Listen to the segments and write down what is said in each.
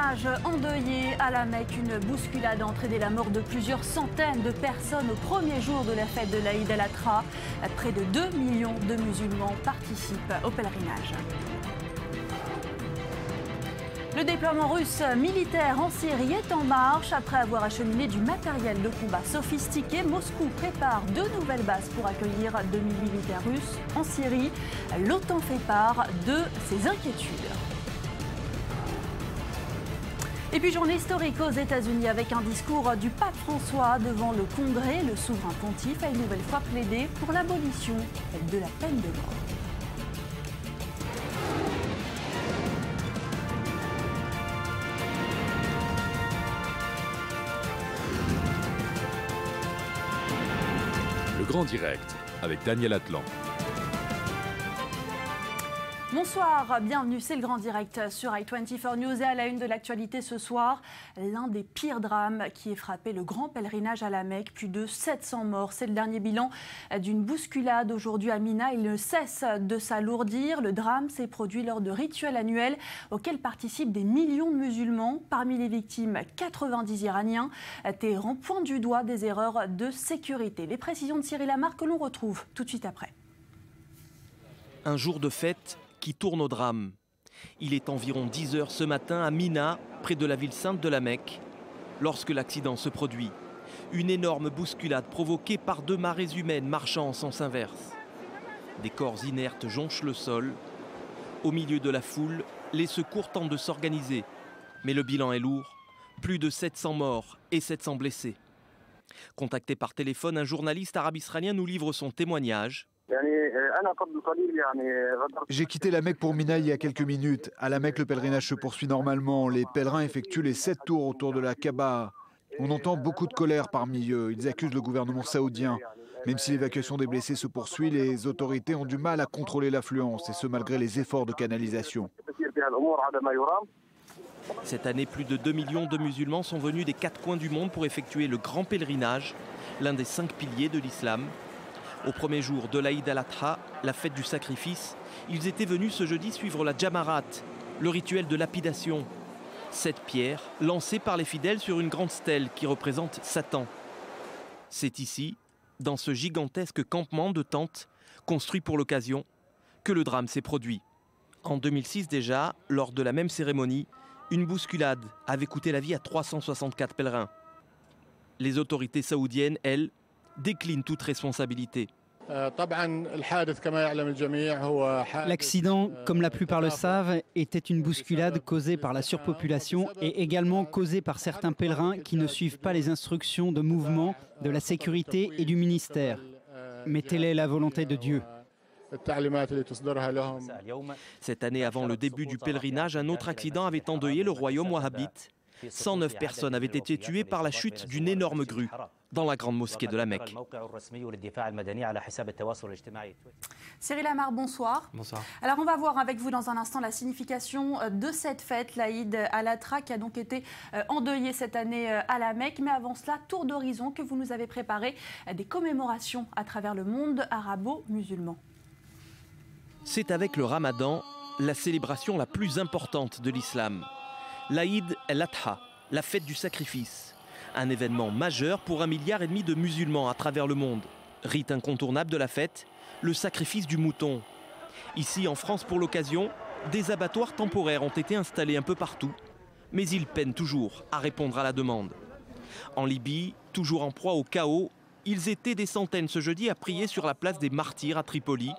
pèlerinage endeuillé à la Mecque. Une bousculade a entraîné la mort de plusieurs centaines de personnes au premier jour de la fête de l'Aïd al-Adha. Près de 2 millions de musulmans participent au pèlerinage. Le déploiement russe militaire en Syrie est en marche. Après avoir acheminé du matériel de combat sophistiqué, Moscou prépare 2 nouvelles bases pour accueillir 2000 militaires russes en Syrie. L'OTAN fait part de ses inquiétudes. Et puis journée historique aux États-Unis avec un discours du pape François devant le Congrès. Le souverain pontife a une nouvelle fois plaidé pour l'abolition de la peine de mort. Le Grand Direct avec Daniel Atlan. Bonsoir, bienvenue, c'est le Grand Direct sur i24 News et à la une de l'actualité ce soir, l'un des pires drames qui ait frappé le grand pèlerinage à la Mecque, plus de 700 morts. C'est le dernier bilan d'une bousculade aujourd'hui à Mina. Il ne cesse de s'alourdir. Le drame s'est produit lors de rituels annuels auxquels participent des millions de musulmans. Parmi les victimes, 90 Iraniens. Téhéran pointe du doigt des erreurs de sécurité. Les précisions de Cyril Amar que l'on retrouve tout de suite après. Un jour de fête qui tourne au drame. Il est environ 10 heures ce matin à Mina, près de la ville sainte de la Mecque, lorsque l'accident se produit. Une énorme bousculade provoquée par 2 marées humaines marchant en sens inverse. Des corps inertes jonchent le sol. Au milieu de la foule, les secours tentent de s'organiser. Mais le bilan est lourd. Plus de 700 morts et 700 blessés. Contacté par téléphone, un journaliste arabe-israélien nous livre son témoignage. J'ai quitté la Mecque pour Mina il y a quelques minutes. À la Mecque, le pèlerinage se poursuit normalement. Les pèlerins effectuent les 7 tours autour de la Kaaba. On entend beaucoup de colère parmi eux. Ils accusent le gouvernement saoudien. Même si l'évacuation des blessés se poursuit, les autorités ont du mal à contrôler l'affluence, et ce malgré les efforts de canalisation. Cette année, plus de 2 millions de musulmans sont venus des 4 coins du monde pour effectuer le grand pèlerinage, l'un des 5 piliers de l'islam. Au premier jour de l'Aïd al-Adha, la fête du sacrifice, ils étaient venus ce jeudi suivre la Jamarat, le rituel de lapidation. 7 pierres lancées par les fidèles sur une grande stèle qui représente Satan. C'est ici, dans ce gigantesque campement de tentes construit pour l'occasion, que le drame s'est produit. En 2006 déjà, lors de la même cérémonie, une bousculade avait coûté la vie à 364 pèlerins. Les autorités saoudiennes, elles, décline toute responsabilité. L'accident, comme la plupart le savent, était une bousculade causée par la surpopulation et également causée par certains pèlerins qui ne suivent pas les instructions de mouvement, de la sécurité et du ministère. Mais telle est la volonté de Dieu. Cette année, avant le début du pèlerinage, un autre accident avait endeuillé le royaume wahhabite. 109 personnes avaient été tuées par la chute d'une énorme grue dans la grande mosquée de la Mecque. Cyril Amar, bonsoir. Bonsoir. Alors on va voir avec vous dans un instant la signification de cette fête, l'Aïd al-Adha, qui a donc été endeuillée cette année à la Mecque. Mais avant cela, tour d'horizon que vous nous avez préparé, des commémorations à travers le monde arabo-musulman. C'est avec le Ramadan la célébration la plus importante de l'islam. L'Aïd al-Adha, la fête du sacrifice. Un événement majeur pour 1,5 milliard de musulmans à travers le monde. Rite incontournable de la fête, le sacrifice du mouton. Ici, en France, pour l'occasion, des abattoirs temporaires ont été installés un peu partout. Mais ils peinent toujours à répondre à la demande. En Libye, toujours en proie au chaos, ils étaient des centaines ce jeudi à prier sur la place des Martyrs à Tripoli.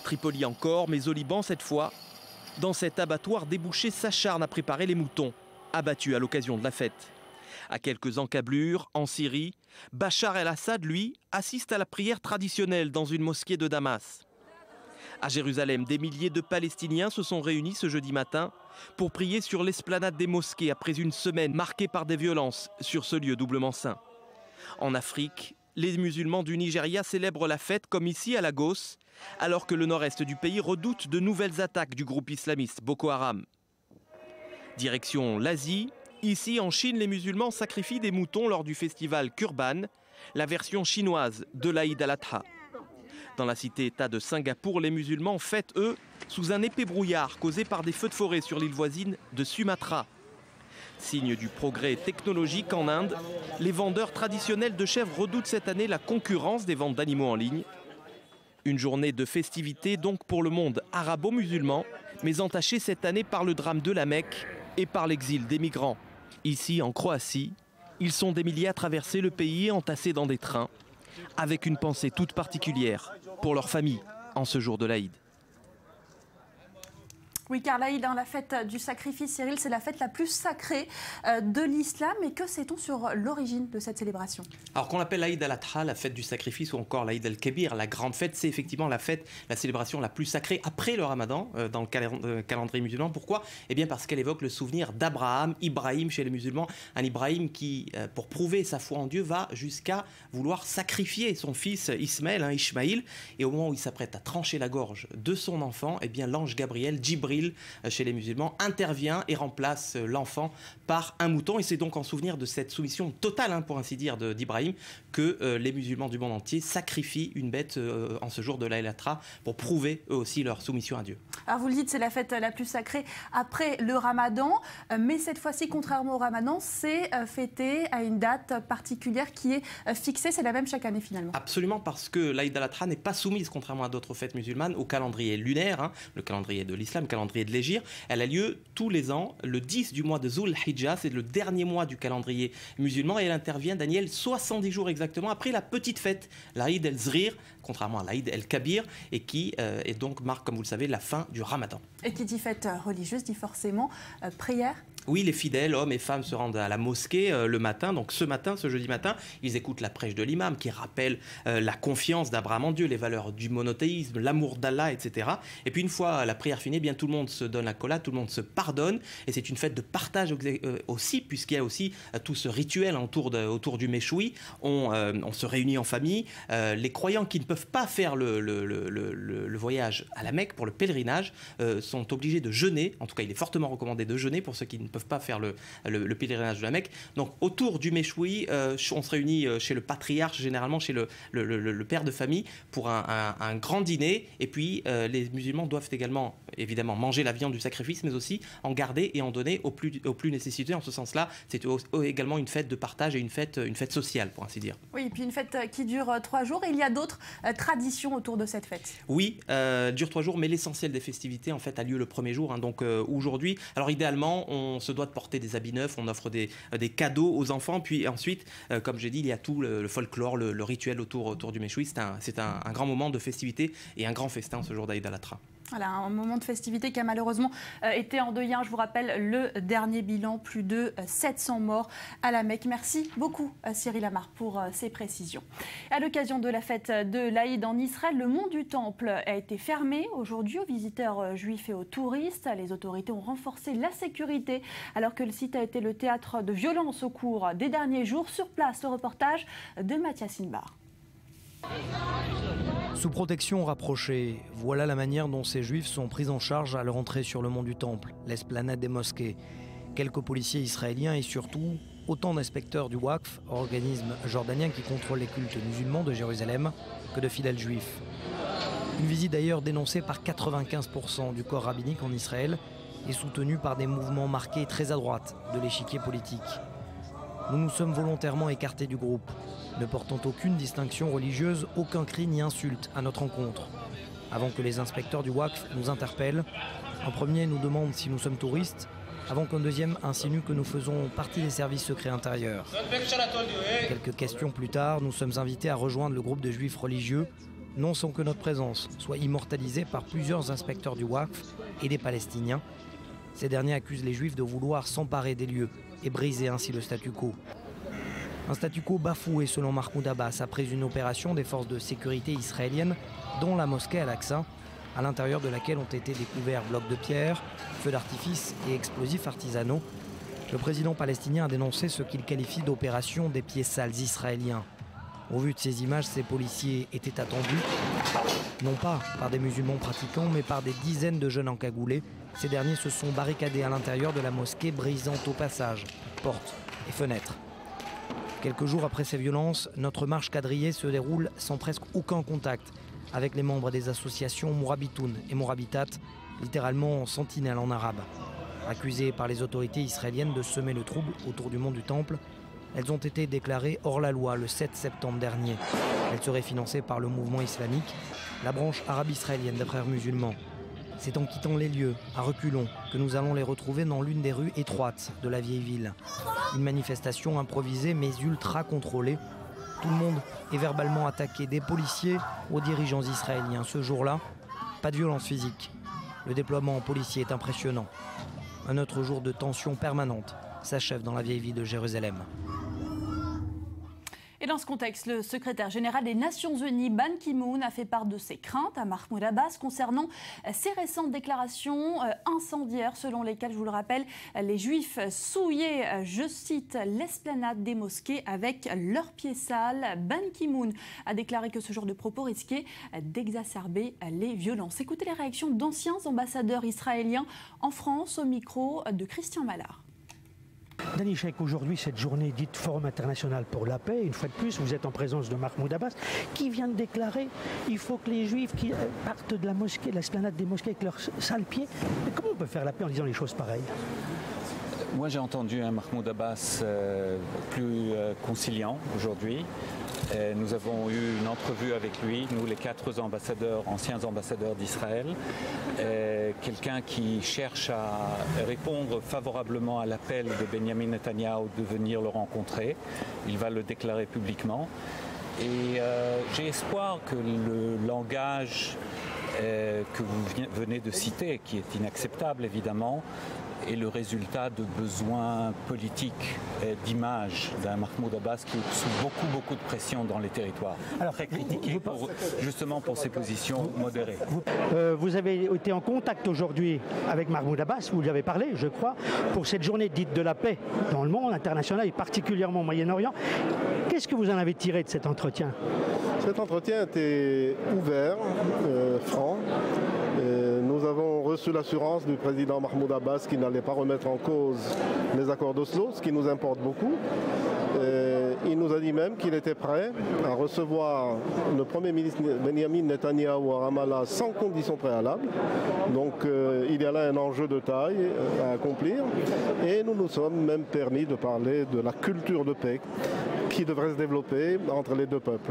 Tripoli encore, mais au Liban cette fois. Dans cet abattoir, des bouchers s'acharnent à préparer les moutons, abattus à l'occasion de la fête. À quelques encablures, en Syrie, Bachar el-Assad, lui, assiste à la prière traditionnelle dans une mosquée de Damas. À Jérusalem, des milliers de Palestiniens se sont réunis ce jeudi matin pour prier sur l'esplanade des mosquées après une semaine marquée par des violences sur ce lieu doublement saint. En Afrique, les musulmans du Nigeria célèbrent la fête comme ici à Lagos, alors que le nord-est du pays redoute de nouvelles attaques du groupe islamiste Boko Haram. Direction l'Asie, ici en Chine, les musulmans sacrifient des moutons lors du festival Kurban, la version chinoise de l'Aïd al-Adha. Dans la cité-État de Singapour, les musulmans fêtent, eux, sous un épais brouillard causé par des feux de forêt sur l'île voisine de Sumatra. Signe du progrès technologique en Inde, les vendeurs traditionnels de chèvres redoutent cette année la concurrence des ventes d'animaux en ligne. Une journée de festivité donc pour le monde arabo-musulman, mais entachée cette année par le drame de la Mecque et par l'exil des migrants. Ici, en Croatie, ils sont des milliers à traverser le pays entassés dans des trains, avec une pensée toute particulière pour leur famille en ce jour de l'Aïd. Oui, car l'Aïd, la fête du sacrifice, Cyril, c'est la fête la plus sacrée de l'islam. Et que sait-on sur l'origine de cette célébration? Alors qu'on l'appelle l'Aïd al-Adha, la fête du sacrifice, ou encore l'Aïd al-Kabir, la grande fête, c'est effectivement la fête, la célébration la plus sacrée après le Ramadan dans le calendrier musulman. Pourquoi? Eh bien parce qu'elle évoque le souvenir d'Abraham, Ibrahim chez les musulmans, un Ibrahim qui, pour prouver sa foi en Dieu, va jusqu'à vouloir sacrifier son fils Ismaël, Ishmaïl. Et au moment où il s'apprête à trancher la gorge de son enfant, eh bien l'ange Gabriel, Djibril, chez les musulmans, intervient et remplace l'enfant par un mouton. Et c'est donc en souvenir de cette soumission totale, pour ainsi dire, d'Ibrahim, que les musulmans du monde entier sacrifient une bête en ce jour de l'Aïd al-Adha pour prouver eux aussi leur soumission à Dieu. Alors vous le dites, c'est la fête la plus sacrée après le Ramadan, mais cette fois-ci, contrairement au Ramadan, c'est fêté à une date particulière qui est fixée. C'est la même chaque année finalement. Absolument, parce que l'Aïd al-Adha n'est pas soumise, contrairement à d'autres fêtes musulmanes, au calendrier lunaire, le calendrier de l'islam, le calendrier de l'Hégire. Elle a lieu tous les ans, le 10 du mois de Zul Hijjah, c'est le dernier mois du calendrier musulman, et elle intervient, Daniel, 70 jours exactement après la petite fête, l'Aïd el-Zrir, contrairement à l'Aïd el-Kabir, et qui est donc marque, comme vous le savez, la fin du Ramadan. Et qui dit fête religieuse dit forcément prière. Oui, les fidèles, hommes et femmes, se rendent à la mosquée le matin. Donc ce matin, ce jeudi matin, ils écoutent la prêche de l'imam qui rappelle la confiance d'Abraham en Dieu, les valeurs du monothéisme, l'amour d'Allah, etc. Et puis une fois la prière finie, eh bien tout le monde se donne la collade, tout le monde se pardonne. Et c'est une fête de partage aussi, puisqu'il y a aussi tout ce rituel autour du méchoui. On se réunit en famille. Les croyants qui ne peuvent pas faire le voyage à la Mecque pour le pèlerinage sont obligés de jeûner. En tout cas, il est fortement recommandé de jeûner pour ceux qui ne peuvent pas faire le pèlerinage de la Mecque. Donc autour du méchoui, on se réunit chez le patriarche, généralement chez le père de famille, pour un grand dîner. Et puis les musulmans doivent également, évidemment, manger la viande du sacrifice, mais aussi en garder et en donner aux plus nécessités. En ce sens-là, c'est également une fête de partage et une fête sociale, pour ainsi dire. Oui, et puis une fête qui dure 3 jours. Et il y a d'autres traditions autour de cette fête. Oui, dure 3 jours, mais l'essentiel des festivités, en fait, a lieu le premier jour. Donc aujourd'hui, alors idéalement, on se doit de porter des habits neufs, on offre des cadeaux aux enfants, puis ensuite, comme j'ai dit, il y a tout le folklore, le rituel autour du méchoui. C'est un grand moment de festivité et un grand festin ce jour d'Aïd al-Adha. Voilà, un moment de festivité qui a malheureusement été endeuillé. Je vous rappelle le dernier bilan, plus de 700 morts à la Mecque. Merci beaucoup Cyril Amar pour ces précisions. À l'occasion de la fête de l'Aïd en Israël, le mont du Temple a été fermé aujourd'hui aux visiteurs juifs et aux touristes. Les autorités ont renforcé la sécurité alors que le site a été le théâtre de violences au cours des derniers jours. Sur place, le reportage de Mathias Inbar. Sous protection rapprochée, voilà la manière dont ces juifs sont pris en charge à leur entrée sur le mont du Temple, l'esplanade des mosquées. Quelques policiers israéliens et surtout autant d'inspecteurs du Waqf, organisme jordanien qui contrôle les cultes musulmans de Jérusalem, que de fidèles juifs. Une visite d'ailleurs dénoncée par 95% du corps rabbinique en Israël et soutenue par des mouvements marqués très à droite de l'échiquier politique. Nous nous sommes volontairement écartés du groupe, ne portant aucune distinction religieuse, aucun cri ni insulte à notre encontre. Avant que les inspecteurs du Waqf nous interpellent, un premier nous demande si nous sommes touristes, avant qu'un deuxième insinue que nous faisons partie des services secrets intérieurs. Quelques questions plus tard, nous sommes invités à rejoindre le groupe de juifs religieux, non sans que notre présence soit immortalisée par plusieurs inspecteurs du Waqf et des Palestiniens. Ces derniers accusent les juifs de vouloir s'emparer des lieux et briser ainsi le statu quo. Un statu quo bafoué selon Mahmoud Abbas après une opération des forces de sécurité israéliennes dont la mosquée Al-Aqsa, à l'intérieur de laquelle ont été découverts blocs de pierre, feux d'artifice et explosifs artisanaux. Le président palestinien a dénoncé ce qu'il qualifie d'opération des pieds sales israéliens. Au vu de ces images, ces policiers étaient attendus, non pas par des musulmans pratiquants, mais par des dizaines de jeunes encagoulés. Ces derniers se sont barricadés à l'intérieur de la mosquée, brisant au passage portes et fenêtres. Quelques jours après ces violences, notre marche quadrillée se déroule sans presque aucun contact avec les membres des associations Mourabitoun et Mourabitat, littéralement sentinelles en arabe. Accusées par les autorités israéliennes de semer le trouble autour du mont du Temple, elles ont été déclarées hors la loi le 7 septembre dernier. Elles seraient financées par le mouvement islamique, la branche arabe israélienne des Frères musulmans. C'est en quittant les lieux, à reculons, que nous allons les retrouver dans l'une des rues étroites de la vieille ville. Une manifestation improvisée mais ultra contrôlée. Tout le monde est verbalement attaqué, des policiers aux dirigeants israéliens. Ce jour-là, pas de violence physique. Le déploiement policier est impressionnant. Un autre jour de tension permanente s'achève dans la vieille ville de Jérusalem. Et dans ce contexte, le secrétaire général des Nations Unies, Ban Ki-moon, a fait part de ses craintes à Mahmoud Abbas concernant ses récentes déclarations incendiaires selon lesquelles, je vous le rappelle, les Juifs souillaient, je cite, l'esplanade des mosquées avec leurs pieds sales. Ban Ki-moon a déclaré que ce genre de propos risquait d'exacerber les violences. Écoutez les réactions d'anciens ambassadeurs israéliens en France au micro de Christian Mallard. Dany Sheikh, aujourd'hui, cette journée dite Forum international pour la paix, une fois de plus, vous êtes en présence de Mahmoud Abbas, qui vient de déclarer qu'il faut que les Juifs qui partent de la mosquée, de l'esplanade des mosquées avec leurs sales pieds. Mais comment on peut faire la paix en disant les choses pareilles ? Moi, j'ai entendu un Mahmoud Abbas plus conciliant aujourd'hui. Nous avons eu une entrevue avec lui, nous les 4 ambassadeurs, anciens ambassadeurs d'Israël. Quelqu'un qui cherche à répondre favorablement à l'appel de Benjamin Netanyahou de venir le rencontrer. Il va le déclarer publiquement. Et j'ai espoir que le langage que vous venez de citer, qui est inacceptable évidemment, est le résultat de besoins politiques d'image d'un Mahmoud Abbas qui est sous beaucoup de pression dans les territoires. Alors, très critiqué justement pour ses positions modérées. Vous avez été en contact aujourd'hui avec Mahmoud Abbas, vous lui avez parlé, je crois, pour cette journée dite de la paix dans le monde international et particulièrement au Moyen-Orient. Qu'est-ce que vous en avez tiré de cet entretien ? Cet entretien était ouvert, franc. Nous avons reçu l'assurance du président Mahmoud Abbas qu'il n'allait pas remettre en cause les accords d'Oslo, ce qui nous importe beaucoup. Il nous a dit même qu'il était prêt à recevoir le Premier ministre Benjamin Netanyahou à Ramallah sans condition préalable. Donc il y a là un enjeu de taille à accomplir. Et nous nous sommes même permis de parler de la culture de paix qui devrait se développer entre les deux peuples.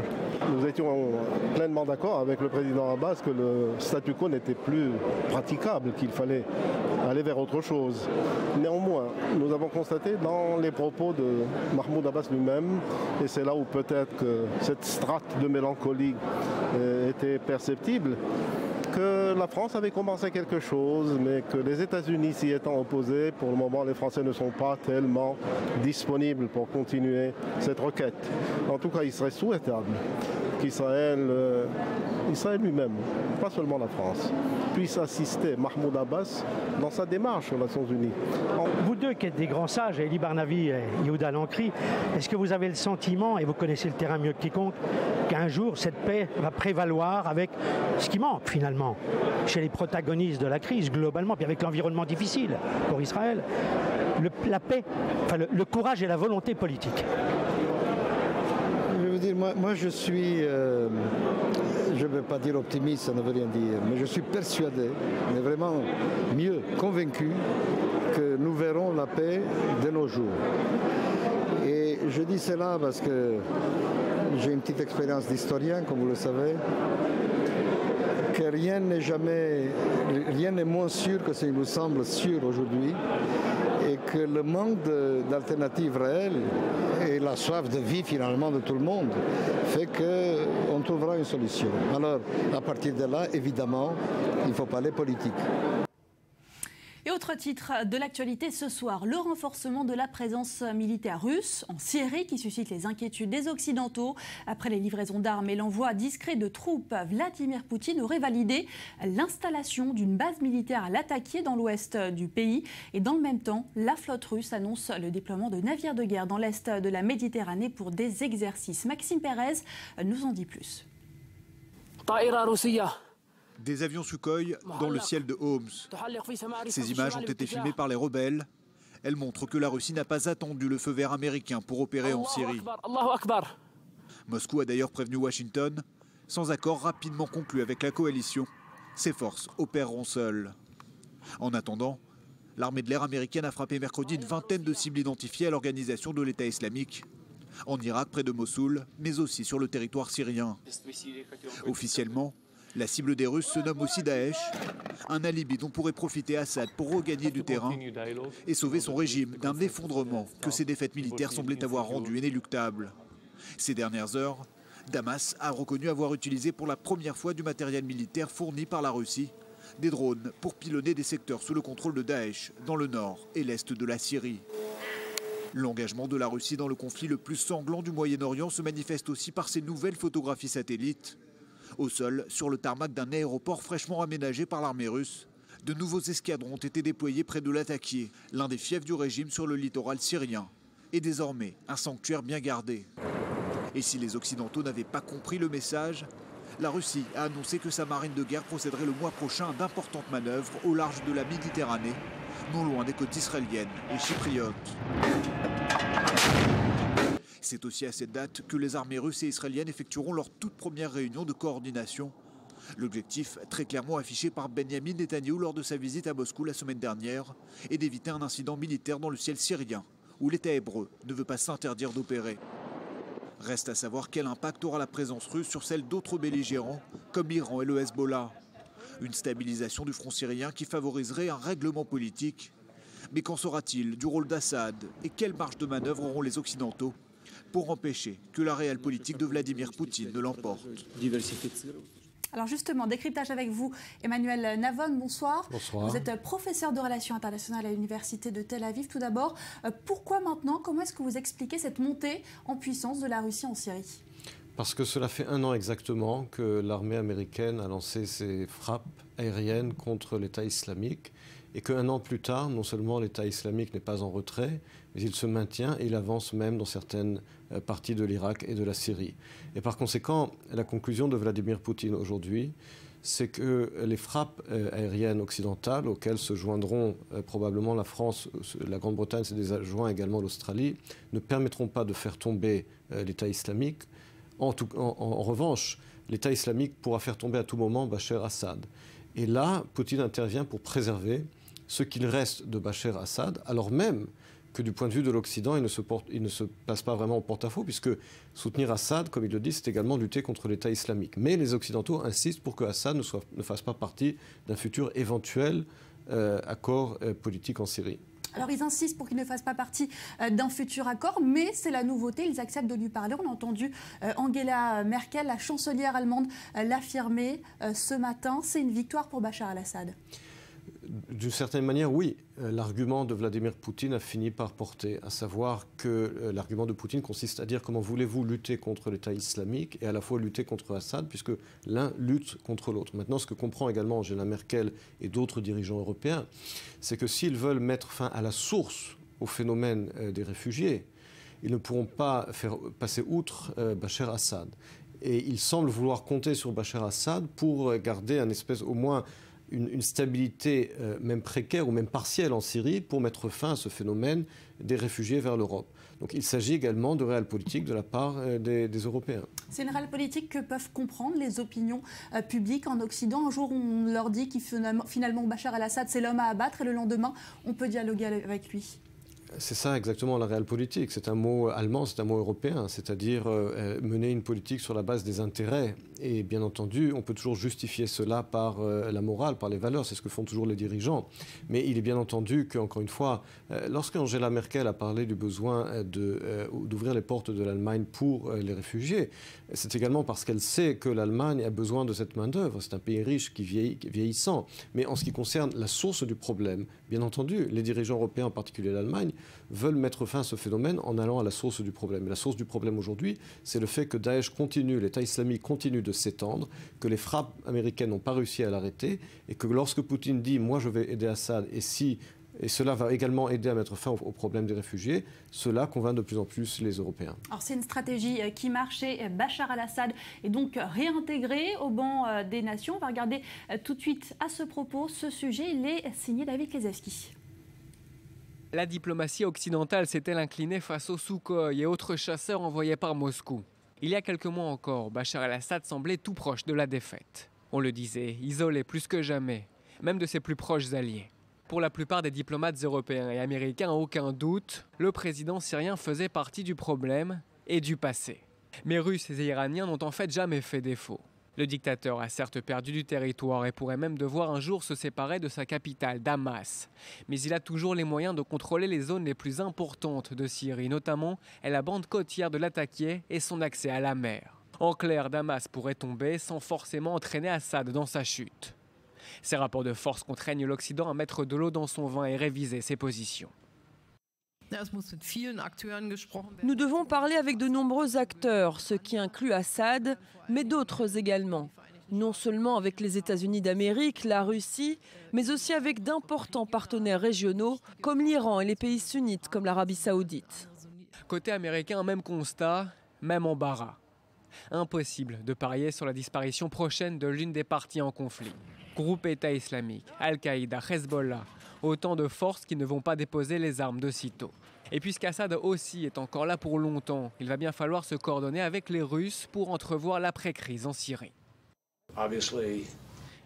Nous étions pleinement d'accord avec le président Abbas que le statu quo n'était plus praticable, qu'il fallait aller vers autre chose. Néanmoins, nous avons constaté dans les propos de Mahmoud Abbas lui-même, et c'est là où peut-être que cette strate de mélancolie était perceptible, que la France avait commencé quelque chose, mais que les États-Unis s'y étant opposés, pour le moment, les Français ne sont pas tellement disponibles pour continuer cette requête. En tout cas, il serait souhaitable qu'Israël lui-même, pas seulement la France, puisse assister Mahmoud Abbas dans sa démarche aux Nations Unies. Vous deux qui êtes des grands sages, Elie Barnavi et Yehuda Lancry, est-ce que vous avez le sentiment, et vous connaissez le terrain mieux que quiconque, qu'un jour cette paix va prévaloir avec ce qui manque finalement chez les protagonistes de la crise globalement, puis avec l'environnement difficile pour Israël, la paix, enfin le courage et la volonté politique? Je veux dire, moi je suis, je ne veux pas dire optimiste, ça ne veut rien dire, mais je suis persuadé, mais vraiment mieux, convaincu que nous verrons la paix de nos jours. Et je dis cela parce que j'ai une petite expérience d'historien, comme vous le savez, que rien n'est moins sûr que ce qui nous semble sûr aujourd'hui, et que le manque d'alternatives réelles et la soif de vie finalement de tout le monde fait qu'on trouvera une solution. Alors, à partir de là, évidemment, il faut parler politique. Et autre titre de l'actualité ce soir, le renforcement de la présence militaire russe en Syrie qui suscite les inquiétudes des Occidentaux. Après les livraisons d'armes et l'envoi discret de troupes, Vladimir Poutine aurait validé l'installation d'une base militaire à Latakia dans l'ouest du pays. Et dans le même temps, la flotte russe annonce le déploiement de navires de guerre dans l'est de la Méditerranée pour des exercices. Maxime Pérez nous en dit plus. Des avions Sukhoi dans le ciel de Homs. Ces images ont été filmées par les rebelles. Elles montrent que la Russie n'a pas attendu le feu vert américain pour opérer en Syrie. Moscou a d'ailleurs prévenu Washington. Sans accord rapidement conclu avec la coalition, ces forces opéreront seules. En attendant, L'armée de l'air américaine a frappé mercredi une vingtaine de cibles identifiées à l'organisation de l'État islamique, en Irak près de Mossoul, mais aussi sur le territoire syrien. Officiellement, la cible des Russes se nomme aussi Daesh, un alibi dont pourrait profiter Assad pour regagner du terrain et sauver son régime d'un effondrement que ses défaites militaires semblaient avoir rendu inéluctable. Ces dernières heures, Damas a reconnu avoir utilisé pour la première fois du matériel militaire fourni par la Russie, des drones pour pilonner des secteurs sous le contrôle de Daesh dans le nord et l'est de la Syrie. L'engagement de la Russie dans le conflit le plus sanglant du Moyen-Orient se manifeste aussi par ses nouvelles photographies satellites. Au sol, sur le tarmac d'un aéroport fraîchement aménagé par l'armée russe, de nouveaux escadrons ont été déployés près de Latakia, l'un des fiefs du régime sur le littoral syrien, et désormais un sanctuaire bien gardé. Et si les Occidentaux n'avaient pas compris le message, la Russie a annoncé que sa marine de guerre procéderait le mois prochain à d'importantes manœuvres au large de la Méditerranée, non loin des côtes israéliennes et chypriotes. C'est aussi à cette date que les armées russes et israéliennes effectueront leur toute première réunion de coordination. L'objectif, très clairement affiché par Benyamin Netanyahou lors de sa visite à Moscou la semaine dernière, est d'éviter un incident militaire dans le ciel syrien, où l'État hébreu ne veut pas s'interdire d'opérer. Reste à savoir quel impact aura la présence russe sur celle d'autres belligérants, comme l'Iran et le Hezbollah. Une stabilisation du front syrien qui favoriserait un règlement politique. Mais qu'en sera-t-il du rôle d'Assad et quelle marge de manœuvre auront les Occidentaux pour empêcher que la réelle politique de Vladimir Poutine ne l'emporte? Alors justement, décryptage avec vous, Emmanuel Navon, bonsoir. Bonsoir. Vous êtes professeur de relations internationales à l'Université de Tel Aviv. Tout d'abord, pourquoi maintenant? Comment est-ce que vous expliquez cette montée en puissance de la Russie en Syrie? Parce que cela fait 1 an exactement que l'armée américaine a lancé ses frappes aériennes contre l'État islamique et qu'1 an plus tard, non seulement l'État islamique n'est pas en retrait, mais il se maintient et il avance même dans certaines parties de l'Irak et de la Syrie. Et par conséquent, la conclusion de Vladimir Poutine aujourd'hui, c'est que les frappes aériennes occidentales, auxquelles se joindront probablement la France, la Grande-Bretagne s'est déjà joint également l'Australie, ne permettront pas de faire tomber l'État islamique. En revanche, l'État islamique pourra faire tomber à tout moment Bachar Assad. Et là, Poutine intervient pour préserver ce qu'il reste de Bachar Assad, alors même que du point de vue de l'Occident, il ne se passe pas vraiment au porte-à-faux, puisque soutenir Assad, comme il le dit, c'est également lutter contre l'État islamique. Mais les Occidentaux insistent pour que Assad ne fasse pas partie d'un futur éventuel accord politique en Syrie. Alors ils insistent pour qu'il ne fasse pas partie d'un futur accord, mais c'est la nouveauté, ils acceptent de lui parler. On a entendu Angela Merkel, la chancelière allemande, l'affirmer ce matin. C'est une victoire pour Bachar al-Assad. D'une certaine manière, oui. L'argument de Vladimir Poutine a fini par porter, à savoir que l'argument de Poutine consiste à dire comment voulez-vous lutter contre l'État islamique et à la fois lutter contre Assad, puisque l'un lutte contre l'autre. Maintenant, ce que comprend également Angela Merkel et d'autres dirigeants européens, c'est que s'ils veulent mettre fin à la source au phénomène des réfugiés, ils ne pourront pas faire passer outre Bachar Assad. Et ils semblent vouloir compter sur Bachar Assad pour garder un espèce, au moins, une stabilité même précaire ou même partielle en Syrie pour mettre fin à ce phénomène des réfugiés vers l'Europe. Donc il s'agit également de réelle politique de la part des Européens. C'est une réelle politique que peuvent comprendre les opinions publiques en Occident. Un jour, on leur dit que finalement Bachar el-Assad, c'est l'homme à abattre, et le lendemain, on peut dialoguer avec lui. C'est ça exactement la réelle politique. C'est un mot allemand, c'est un mot européen, c'est-à-dire mener une politique sur la base des intérêts. Et bien entendu, on peut toujours justifier cela par la morale, par les valeurs, c'est ce que font toujours les dirigeants. Mais il est bien entendu qu'encore une fois, lorsque Angela Merkel a parlé du besoin d'ouvrir les portes de l'Allemagne pour les réfugiés, c'est également parce qu'elle sait que l'Allemagne a besoin de cette main-d'œuvre. C'est un pays riche qui vieillissant. Mais en ce qui concerne la source du problème, bien entendu, les dirigeants européens, en particulier l'Allemagne, veulent mettre fin à ce phénomène en allant à la source du problème. Et la source du problème aujourd'hui, c'est le fait que Daesh continue, l'État islamique continue de s'étendre, que les frappes américaines n'ont pas réussi à l'arrêter, et que lorsque Poutine dit « moi je vais aider Assad » et cela va également aider à mettre fin au problème des réfugiés, cela convainc de plus en plus les Européens. Alors c'est une stratégie qui marchait. Bachar al-Assad est donc réintégré au banc des nations. On va regarder tout de suite à ce propos ce sujet. Il est signé David Klezewski. La diplomatie occidentale s'est-elle inclinée face aux Sukhoi et autres chasseurs envoyés par Moscou? Il y a quelques mois encore, Bachar el-Assad semblait tout proche de la défaite. On le disait, isolé plus que jamais, même de ses plus proches alliés. Pour la plupart des diplomates européens et américains, aucun doute, le président syrien faisait partie du problème et du passé. Mais Russes et Iraniens n'ont en fait jamais fait défaut. Le dictateur a certes perdu du territoire et pourrait même devoir un jour se séparer de sa capitale, Damas. Mais il a toujours les moyens de contrôler les zones les plus importantes de Syrie, notamment la bande côtière de Latakia et son accès à la mer. En clair, Damas pourrait tomber sans forcément entraîner Assad dans sa chute. Ces rapports de force contraignent l'Occident à mettre de l'eau dans son vin et réviser ses positions. Nous devons parler avec de nombreux acteurs, ce qui inclut Assad, mais d'autres également. Non seulement avec les États-Unis d'Amérique, la Russie, mais aussi avec d'importants partenaires régionaux comme l'Iran et les pays sunnites comme l'Arabie saoudite. Côté américain, même constat, même embarras. Impossible de parier sur la disparition prochaine de l'une des parties en conflit. Groupe État islamique, Al-Qaïda, Hezbollah, autant de forces qui ne vont pas déposer les armes de sitôt. Et puisqu'Assad aussi est encore là pour longtemps, il va bien falloir se coordonner avec les Russes pour entrevoir l'après-crise en Syrie.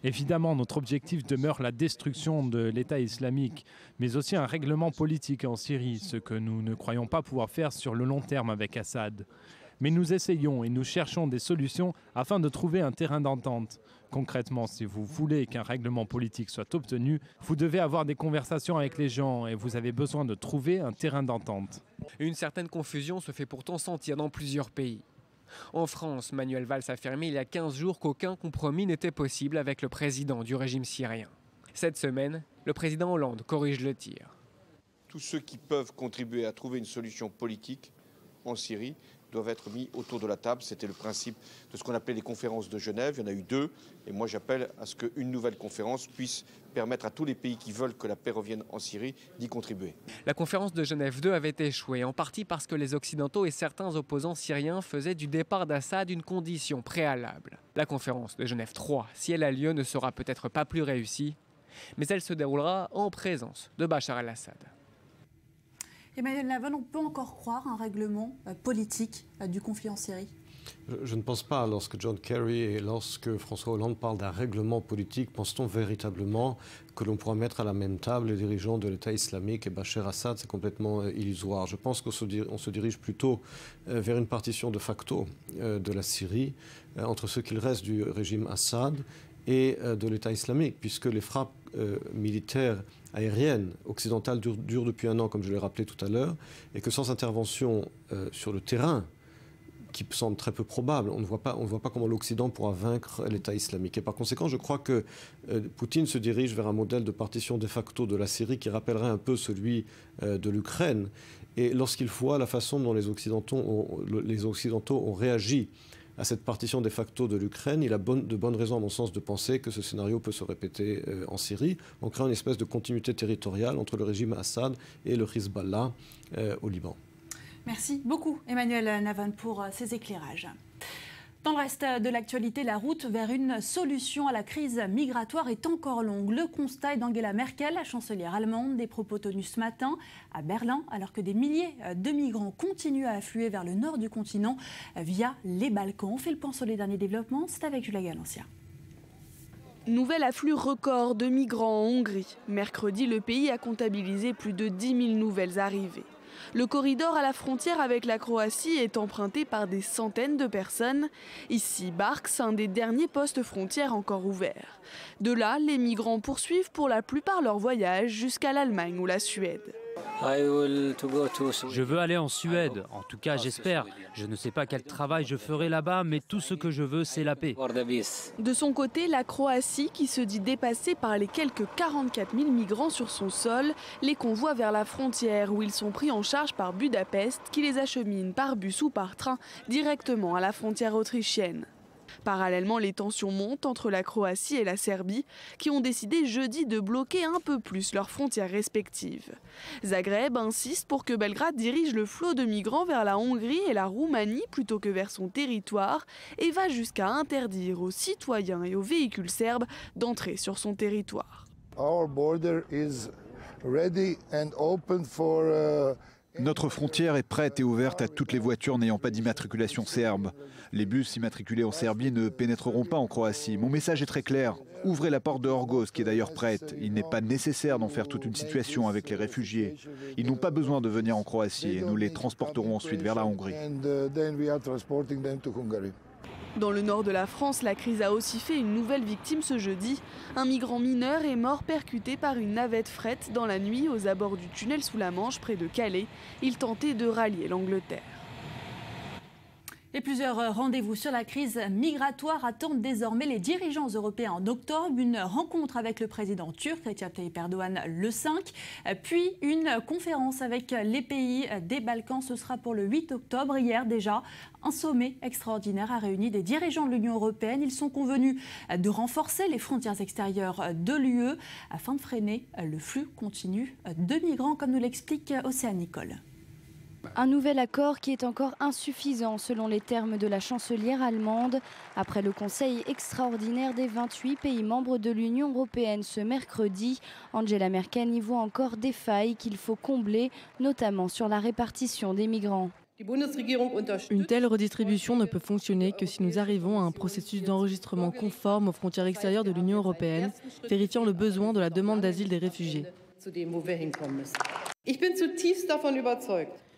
Évidemment, notre objectif demeure la destruction de l'État islamique, mais aussi un règlement politique en Syrie, ce que nous ne croyons pas pouvoir faire sur le long terme avec Assad. Mais nous essayons et nous cherchons des solutions afin de trouver un terrain d'entente. Concrètement, si vous voulez qu'un règlement politique soit obtenu, vous devez avoir des conversations avec les gens et vous avez besoin de trouver un terrain d'entente. Une certaine confusion se fait pourtant sentir dans plusieurs pays. En France, Manuel Valls affirmait il y a 15 jours qu'aucun compromis n'était possible avec le président du régime syrien. Cette semaine, le président Hollande corrige le tir. Tous ceux qui peuvent contribuer à trouver une solution politique en Syrie doivent être mis autour de la table. C'était le principe de ce qu'on appelait les conférences de Genève. Il y en a eu 2. Et moi, j'appelle à ce qu'une nouvelle conférence puisse permettre à tous les pays qui veulent que la paix revienne en Syrie d'y contribuer. La conférence de Genève 2 avait échoué, en partie parce que les Occidentaux et certains opposants syriens faisaient du départ d'Assad une condition préalable. La conférence de Genève 3, si elle a lieu, ne sera peut-être pas plus réussie, mais elle se déroulera en présence de Bachar el-Assad. Emmanuel Navon, on peut encore croire un règlement politique du conflit en Syrie ? Je ne pense pas. Lorsque John Kerry et lorsque François Hollande parlent d'un règlement politique, pense-t-on véritablement que l'on pourra mettre à la même table les dirigeants de l'État islamique et Bachar Assad? C'est complètement illusoire. Je pense qu'on se dirige plutôt vers une partition de facto de la Syrie entre ce qu'il reste du régime Assad et de l'État islamique, puisque les frappes militaires aériennes occidentales durent depuis un an, comme je l'ai rappelé tout à l'heure, et que sans intervention sur le terrain, qui semble très peu probable, on ne voit pas comment l'Occident pourra vaincre l'État islamique. Et par conséquent, je crois que Poutine se dirige vers un modèle de partition de facto de la Syrie qui rappellerait un peu celui de l'Ukraine. Et lorsqu'il voit la façon dont les Occidentaux ont réagi à cette partition de facto de l'Ukraine, il a de bonnes raisons, à mon sens, de penser que ce scénario peut se répéter en Syrie, en créant une espèce de continuité territoriale entre le régime Assad et le Hezbollah au Liban. Merci beaucoup, Emmanuel Navon, pour ces éclairages. Dans le reste de l'actualité, la route vers une solution à la crise migratoire est encore longue. Le constat est d'Angela Merkel, la chancelière allemande, des propos tenus ce matin à Berlin, alors que des milliers de migrants continuent à affluer vers le nord du continent via les Balkans. On fait le point sur les derniers développements, c'est avec Julia Galancia. Nouvel afflux record de migrants en Hongrie. Mercredi, le pays a comptabilisé plus de 10 000 nouvelles arrivées. Le corridor à la frontière avec la Croatie est emprunté par des centaines de personnes. Ici, Barks, un des derniers postes frontières encore ouverts. De là, les migrants poursuivent pour la plupart leur voyage jusqu'à l'Allemagne ou la Suède. Je veux aller en Suède, en tout cas j'espère. Je ne sais pas quel travail je ferai là-bas, mais tout ce que je veux, c'est la paix. De son côté, la Croatie, qui se dit dépassée par les quelques 44 000 migrants sur son sol, les convoie vers la frontière où ils sont pris en charge par Budapest, qui les achemine par bus ou par train directement à la frontière autrichienne. Parallèlement, les tensions montent entre la Croatie et la Serbie, qui ont décidé jeudi de bloquer un peu plus leurs frontières respectives. Zagreb insiste pour que Belgrade dirige le flot de migrants vers la Hongrie et la Roumanie plutôt que vers son territoire et va jusqu'à interdire aux citoyens et aux véhicules serbes d'entrer sur son territoire. Our border is ready and open for Notre frontière est prête et ouverte à toutes les voitures n'ayant pas d'immatriculation serbe. Les bus immatriculés en Serbie ne pénétreront pas en Croatie. Mon message est très clair. Ouvrez la porte de Orgos, qui est d'ailleurs prête. Il n'est pas nécessaire d'en faire toute une situation avec les réfugiés. Ils n'ont pas besoin de venir en Croatie et nous les transporterons ensuite vers la Hongrie. Dans le nord de la France, la crise a aussi fait une nouvelle victime ce jeudi. Un migrant mineur est mort percuté par une navette fret dans la nuit aux abords du tunnel sous la Manche près de Calais. Il tentait de rallier l'Angleterre. Et plusieurs rendez-vous sur la crise migratoire attendent désormais les dirigeants européens en octobre. Une rencontre avec le président turc Recep Tayyip Erdogan le 5, puis une conférence avec les pays des Balkans. Ce sera pour le 8 octobre. Hier déjà, un sommet extraordinaire a réuni des dirigeants de l'Union européenne. Ils sont convenus de renforcer les frontières extérieures de l'UE afin de freiner le flux continu de migrants, comme nous l'explique Océane Nicole. Un nouvel accord qui est encore insuffisant selon les termes de la chancelière allemande. Après le Conseil extraordinaire des 28 pays membres de l'Union européenne ce mercredi, Angela Merkel y voit encore des failles qu'il faut combler, notamment sur la répartition des migrants. Une telle redistribution ne peut fonctionner que si nous arrivons à un processus d'enregistrement conforme aux frontières extérieures de l'Union européenne, vérifiant le besoin de la demande d'asile des réfugiés.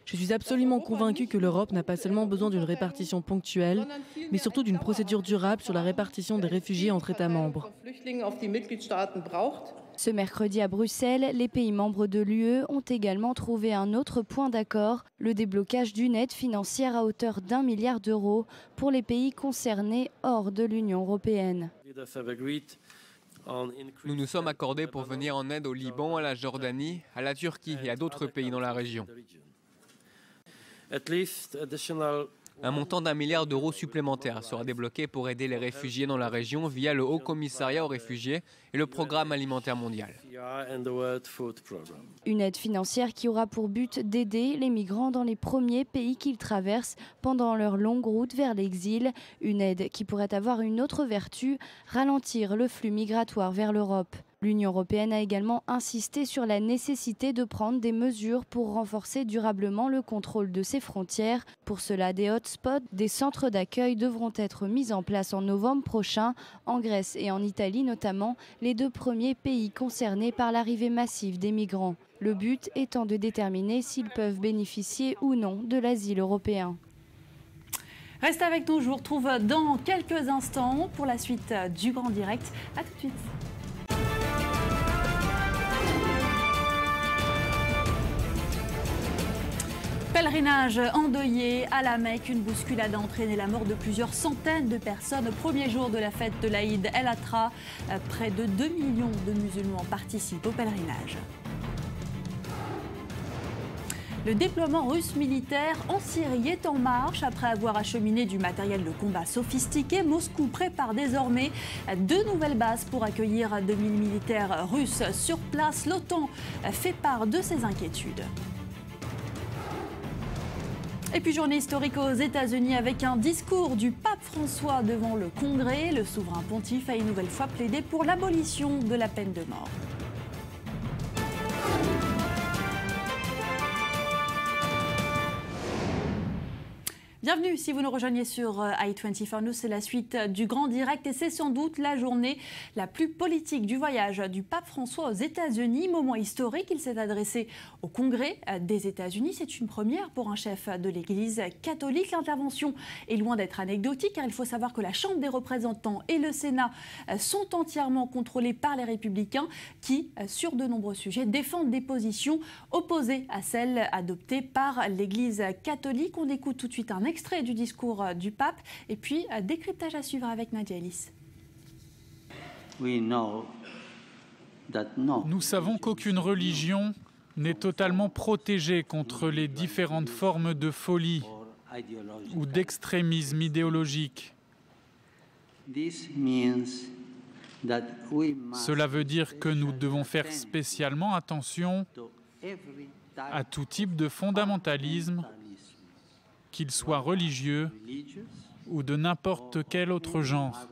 Je suis absolument convaincue que l'Europe n'a pas seulement besoin d'une répartition ponctuelle, mais surtout d'une procédure durable sur la répartition des réfugiés entre États membres. Ce mercredi à Bruxelles, les pays membres de l'UE ont également trouvé un autre point d'accord, le déblocage d'une aide financière à hauteur d'1 milliard d'euros pour les pays concernés hors de l'Union européenne. Nous nous sommes accordés pour venir en aide au Liban, à la Jordanie, à la Turquie et à d'autres pays dans la région. Un montant d'1 milliard d'euros supplémentaire sera débloqué pour aider les réfugiés dans la région via le Haut Commissariat aux réfugiés et le Programme alimentaire mondial. Une aide financière qui aura pour but d'aider les migrants dans les premiers pays qu'ils traversent pendant leur longue route vers l'exil. Une aide qui pourrait avoir une autre vertu, ralentir le flux migratoire vers l'Europe. L'Union européenne a également insisté sur la nécessité de prendre des mesures pour renforcer durablement le contrôle de ses frontières. Pour cela, des hotspots, des centres d'accueil devront être mis en place en novembre prochain, en Grèce et en Italie notamment, les deux premiers pays concernés par l'arrivée massive des migrants. Le but étant de déterminer s'ils peuvent bénéficier ou non de l'asile européen. Reste avec nous, je vous retrouve dans quelques instants pour la suite du Grand Direct. A tout de suite. Pèlerinage endeuillé à la Mecque, une bousculade a entraîné la mort de plusieurs centaines de personnes au premier jour de la fête de l'Aïd el-Adha. Près de 2 millions de musulmans participent au pèlerinage. Le déploiement russe militaire en Syrie est en marche. Après avoir acheminé du matériel de combat sophistiqué, Moscou prépare désormais 2 nouvelles bases pour accueillir 2000 militaires russes sur place. L'OTAN fait part de ses inquiétudes. Et puis journée historique aux États-Unis avec un discours du pape François devant le Congrès. Le souverain pontife a une nouvelle fois plaidé pour l'abolition de la peine de mort. Bienvenue si vous nous rejoignez sur i24 News, c'est la suite du Grand Direct et c'est sans doute la journée la plus politique du voyage du pape François aux États-Unis. Moment historique, il s'est adressé au Congrès des États-Unis. C'est une première pour un chef de l'Église catholique. L'intervention est loin d'être anecdotique car il faut savoir que la Chambre des représentants et le Sénat sont entièrement contrôlés par les républicains qui, sur de nombreux sujets, défendent des positions opposées à celles adoptées par l'Église catholique. On écoute tout de suite un extrait du discours du pape et puis décryptage à suivre avec Nadia Ellis. Nous savons qu'aucune religion n'est totalement protégée contre les différentes formes de folie ou d'extrémisme idéologique. Cela veut dire que nous devons faire spécialement attention à tout type de fondamentalisme, qu'il soit religieux ou de n'importe quel autre genre.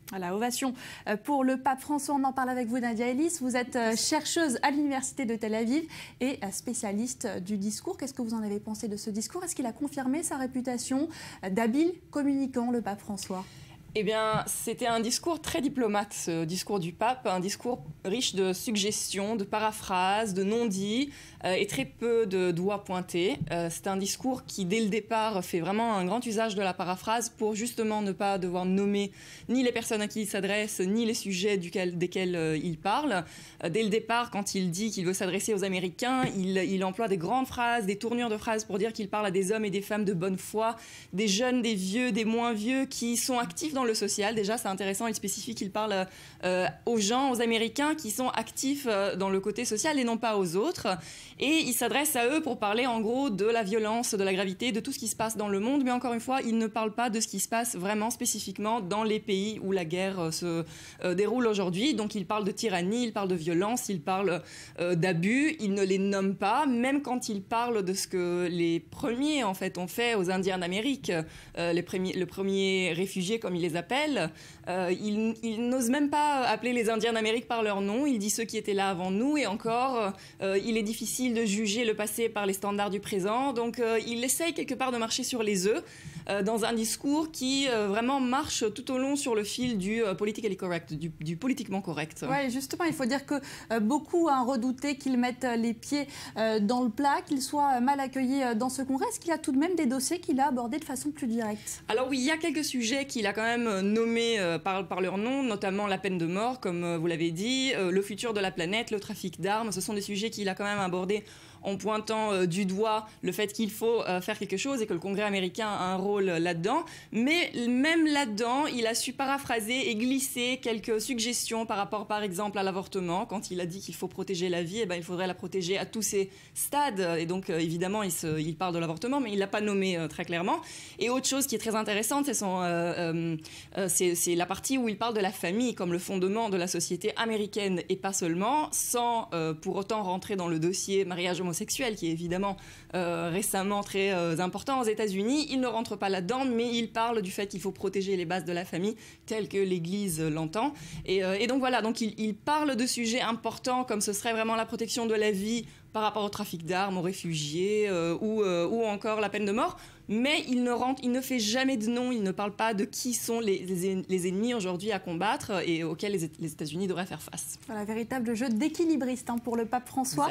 Voilà, ovation pour le pape François. On en parle avec vous, Nadia Ellis. Vous êtes chercheuse à l'université de Tel Aviv et spécialiste du discours. Qu'est-ce que vous en avez pensé de ce discours? Est-ce qu'il a confirmé sa réputation d'habile communicant, le pape François? Eh bien, c'était un discours très diplomate, ce discours du pape, un discours riche de suggestions, de paraphrases, de non-dits et très peu de doigts pointés. C'est un discours qui, dès le départ, fait vraiment un grand usage de la paraphrase pour justement ne pas devoir nommer ni les personnes à qui il s'adresse, ni les sujets desquels il parle. Dès le départ, quand il dit qu'il veut s'adresser aux Américains, il emploie des grandes phrases, des tournures de phrases pour dire qu'il parle à des hommes et des femmes de bonne foi, des jeunes, des vieux, des moins vieux, qui sont actifs dans le social. Déjà, c'est intéressant, il spécifie qu'il parle aux gens, aux Américains qui sont actifs dans le côté social et non pas aux autres. Et il s'adresse à eux pour parler en gros de la violence, de la gravité, de tout ce qui se passe dans le monde. Mais encore une fois, il ne parle pas de ce qui se passe vraiment spécifiquement dans les pays où la guerre se déroule aujourd'hui. Donc il parle de tyrannie, il parle de violence, il parle d'abus. Il ne les nomme pas, même quand il parle de ce que les premiers en fait ont fait aux Indiens d'Amérique, le premier réfugié comme il les appelle. Il n'ose même pas appeler les Indiens d'Amérique par leur nom. Il dit ceux qui étaient là avant nous. Et encore, il est difficile de juger le passé par les standards du présent. Donc il essaye quelque part de marcher sur les œufs dans un discours qui vraiment marche tout au long sur le fil du politically correct, du politiquement correct. Oui, justement, il faut dire que beaucoup ont redouté qu'ils mettent les pieds dans le plat, qu'ils soient mal accueillis dans ce congrès. Est-ce qu'il y a tout de même des dossiers qu'il a abordés de façon plus directe? Alors oui, il y a quelques sujets qu'il a quand même nommés par leur nom, notamment la peine de mort, comme vous l'avez dit, le futur de la planète, le trafic d'armes. Ce sont des sujets qu'il a quand même abordés en pointant du doigt le fait qu'il faut faire quelque chose et que le Congrès américain a un rôle là-dedans. Mais même là-dedans, il a su paraphraser et glisser quelques suggestions par rapport, par exemple, à l'avortement. Quand il a dit qu'il faut protéger la vie, il faudrait la protéger à tous ces stades. Et donc, évidemment, il parle de l'avortement, mais il ne l'a pas nommé très clairement. Et autre chose qui est très intéressante, c'est la partie où il parle de la famille comme le fondement de la société américaine et pas seulement, sans pour autant rentrer dans le dossier mariage homosexuel, qui est évidemment récemment très important aux États-Unis. Il ne rentre pas là-dedans, mais il parle du fait qu'il faut protéger les bases de la famille telles que l'Église l'entend. Et donc voilà, donc il parle de sujets importants comme ce serait vraiment la protection de la vie par rapport au trafic d'armes, aux réfugiés ou encore la peine de mort. Mais il ne fait jamais de nom, il ne parle pas de qui sont les ennemis aujourd'hui à combattre et auxquels les États-Unis devraient faire face. Voilà, véritable jeu d'équilibriste pour le pape François.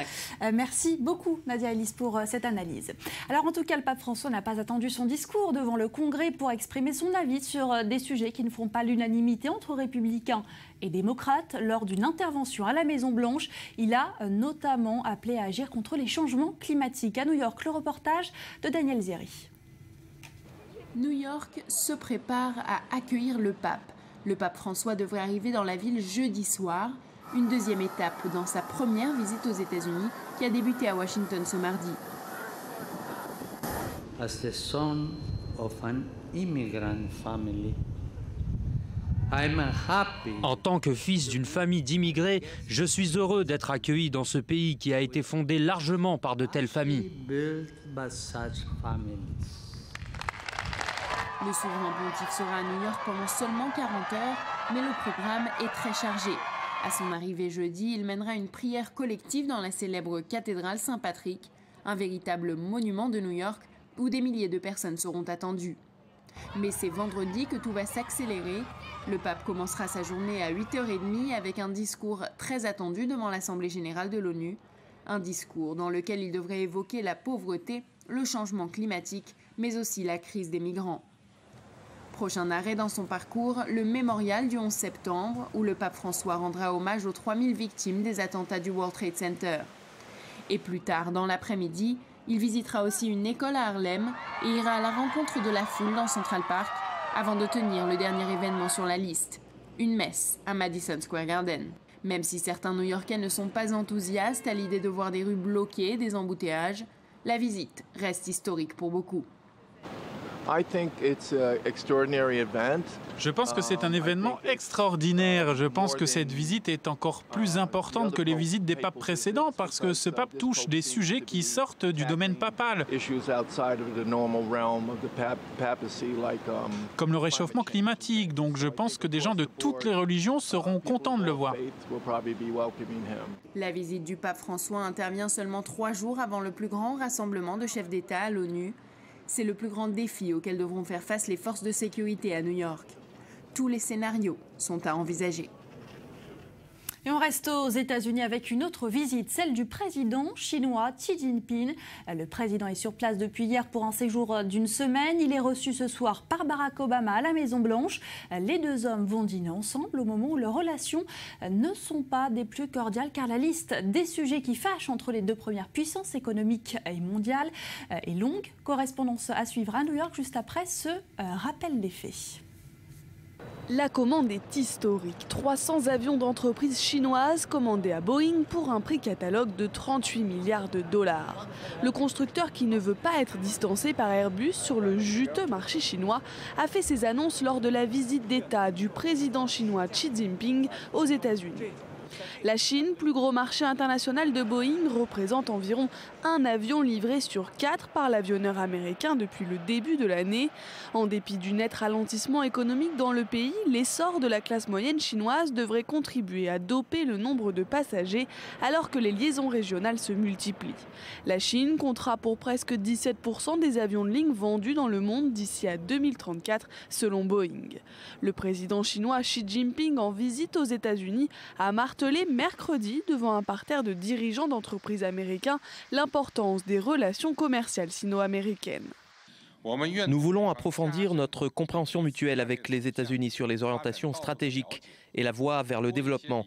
Merci beaucoup, Nadia Ellis, pour cette analyse. Alors, en tout cas, le pape François n'a pas attendu son discours devant le Congrès pour exprimer son avis sur des sujets qui ne font pas l'unanimité entre républicains et démocrates. Lors d'une intervention à la Maison-Blanche, il a notamment appelé à agir contre les changements climatiques. À New York, le reportage de Daniel Zieri. New York se prépare à accueillir le pape. Le pape François devrait arriver dans la ville jeudi soir, une deuxième étape dans sa première visite aux États-Unis qui a débuté à Washington ce mardi. As the son of an immigrant family, I'm happy. En tant que fils d'une famille d'immigrés, je suis heureux d'être accueilli dans ce pays qui a été fondé largement par de telles familles. Le souverain pontife sera à New York pendant seulement 40 heures, mais le programme est très chargé. À son arrivée jeudi, il mènera une prière collective dans la célèbre cathédrale Saint-Patrick, un véritable monument de New York où des milliers de personnes seront attendues. Mais c'est vendredi que tout va s'accélérer. Le pape commencera sa journée à 8h30 avec un discours très attendu devant l'Assemblée générale de l'ONU. Un discours dans lequel il devrait évoquer la pauvreté, le changement climatique, mais aussi la crise des migrants. Prochain arrêt dans son parcours, le mémorial du 11 septembre, où le pape François rendra hommage aux 3000 victimes des attentats du World Trade Center. Et plus tard, dans l'après-midi, il visitera aussi une école à Harlem et ira à la rencontre de la foule dans Central Park, avant de tenir le dernier événement sur la liste, une messe à Madison Square Garden. Même si certains New-Yorkais ne sont pas enthousiastes à l'idée de voir des rues bloquées, des embouteillages, la visite reste historique pour beaucoup. Je pense que c'est un événement extraordinaire. Je pense que cette visite est encore plus importante que les visites des papes précédents parce que ce pape touche des sujets qui sortent du domaine papal, comme le réchauffement climatique. Donc je pense que des gens de toutes les religions seront contents de le voir. La visite du pape François intervient seulement 3 jours avant le plus grand rassemblement de chefs d'État à l'ONU. C'est le plus grand défi auquel devront faire face les forces de sécurité à New York. Tous les scénarios sont à envisager. Et on reste aux États-Unis avec une autre visite, celle du président chinois Xi Jinping. Le président est sur place depuis hier pour un séjour d'une semaine. Il est reçu ce soir par Barack Obama à la Maison-Blanche. Les deux hommes vont dîner ensemble au moment où leurs relations ne sont pas des plus cordiales, car la liste des sujets qui fâchent entre les deux premières puissances économiques et mondiales est longue. Correspondance à suivre à New York juste après ce rappel des faits. La commande est historique. 300 avions d'entreprises chinoises commandés à Boeing pour un prix catalogue de 38 milliards de dollars. Le constructeur, qui ne veut pas être distancé par Airbus sur le juteux marché chinois, a fait ses annonces lors de la visite d'État du président chinois Xi Jinping aux États-Unis. La Chine, plus gros marché international de Boeing, représente environ un avion livré sur 4 par l'avionneur américain depuis le début de l'année. En dépit du net ralentissement économique dans le pays, l'essor de la classe moyenne chinoise devrait contribuer à doper le nombre de passagers alors que les liaisons régionales se multiplient. La Chine comptera pour presque 17% des avions de ligne vendus dans le monde d'ici à 2034 selon Boeing. Le président chinois Xi Jinping, en visite aux États-Unis, a martelé mercredi devant un parterre de dirigeants d'entreprises américains l'importance des relations commerciales sino-américaines. Nous voulons approfondir notre compréhension mutuelle avec les États-Unis sur les orientations stratégiques et la voie vers le développement.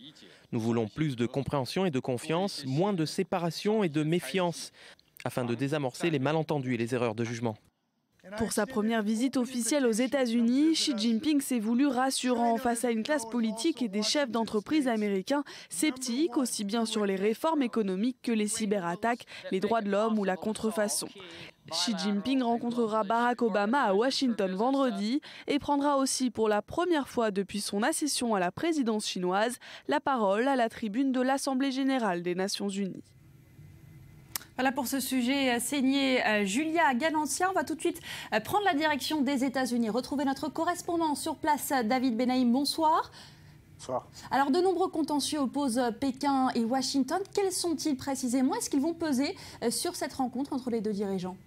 Nous voulons plus de compréhension et de confiance, moins de séparation et de méfiance, afin de désamorcer les malentendus et les erreurs de jugement. Pour sa première visite officielle aux États-Unis, Xi Jinping s'est voulu rassurant face à une classe politique et des chefs d'entreprise américains sceptiques aussi bien sur les réformes économiques que les cyberattaques, les droits de l'homme ou la contrefaçon. Xi Jinping rencontrera Barack Obama à Washington vendredi et prendra aussi pour la première fois depuis son accession à la présidence chinoise la parole à la tribune de l'Assemblée générale des Nations unies. Voilà pour ce sujet signé Julia Ganancia. On va tout de suite prendre la direction des États-Unis. Retrouver notre correspondant sur place, David Benaïm. Bonsoir. Bonsoir. Alors, de nombreux contentieux opposent Pékin et Washington. Quels sont-ils précisément? Est-ce qu'ils vont peser sur cette rencontre entre les deux dirigeants?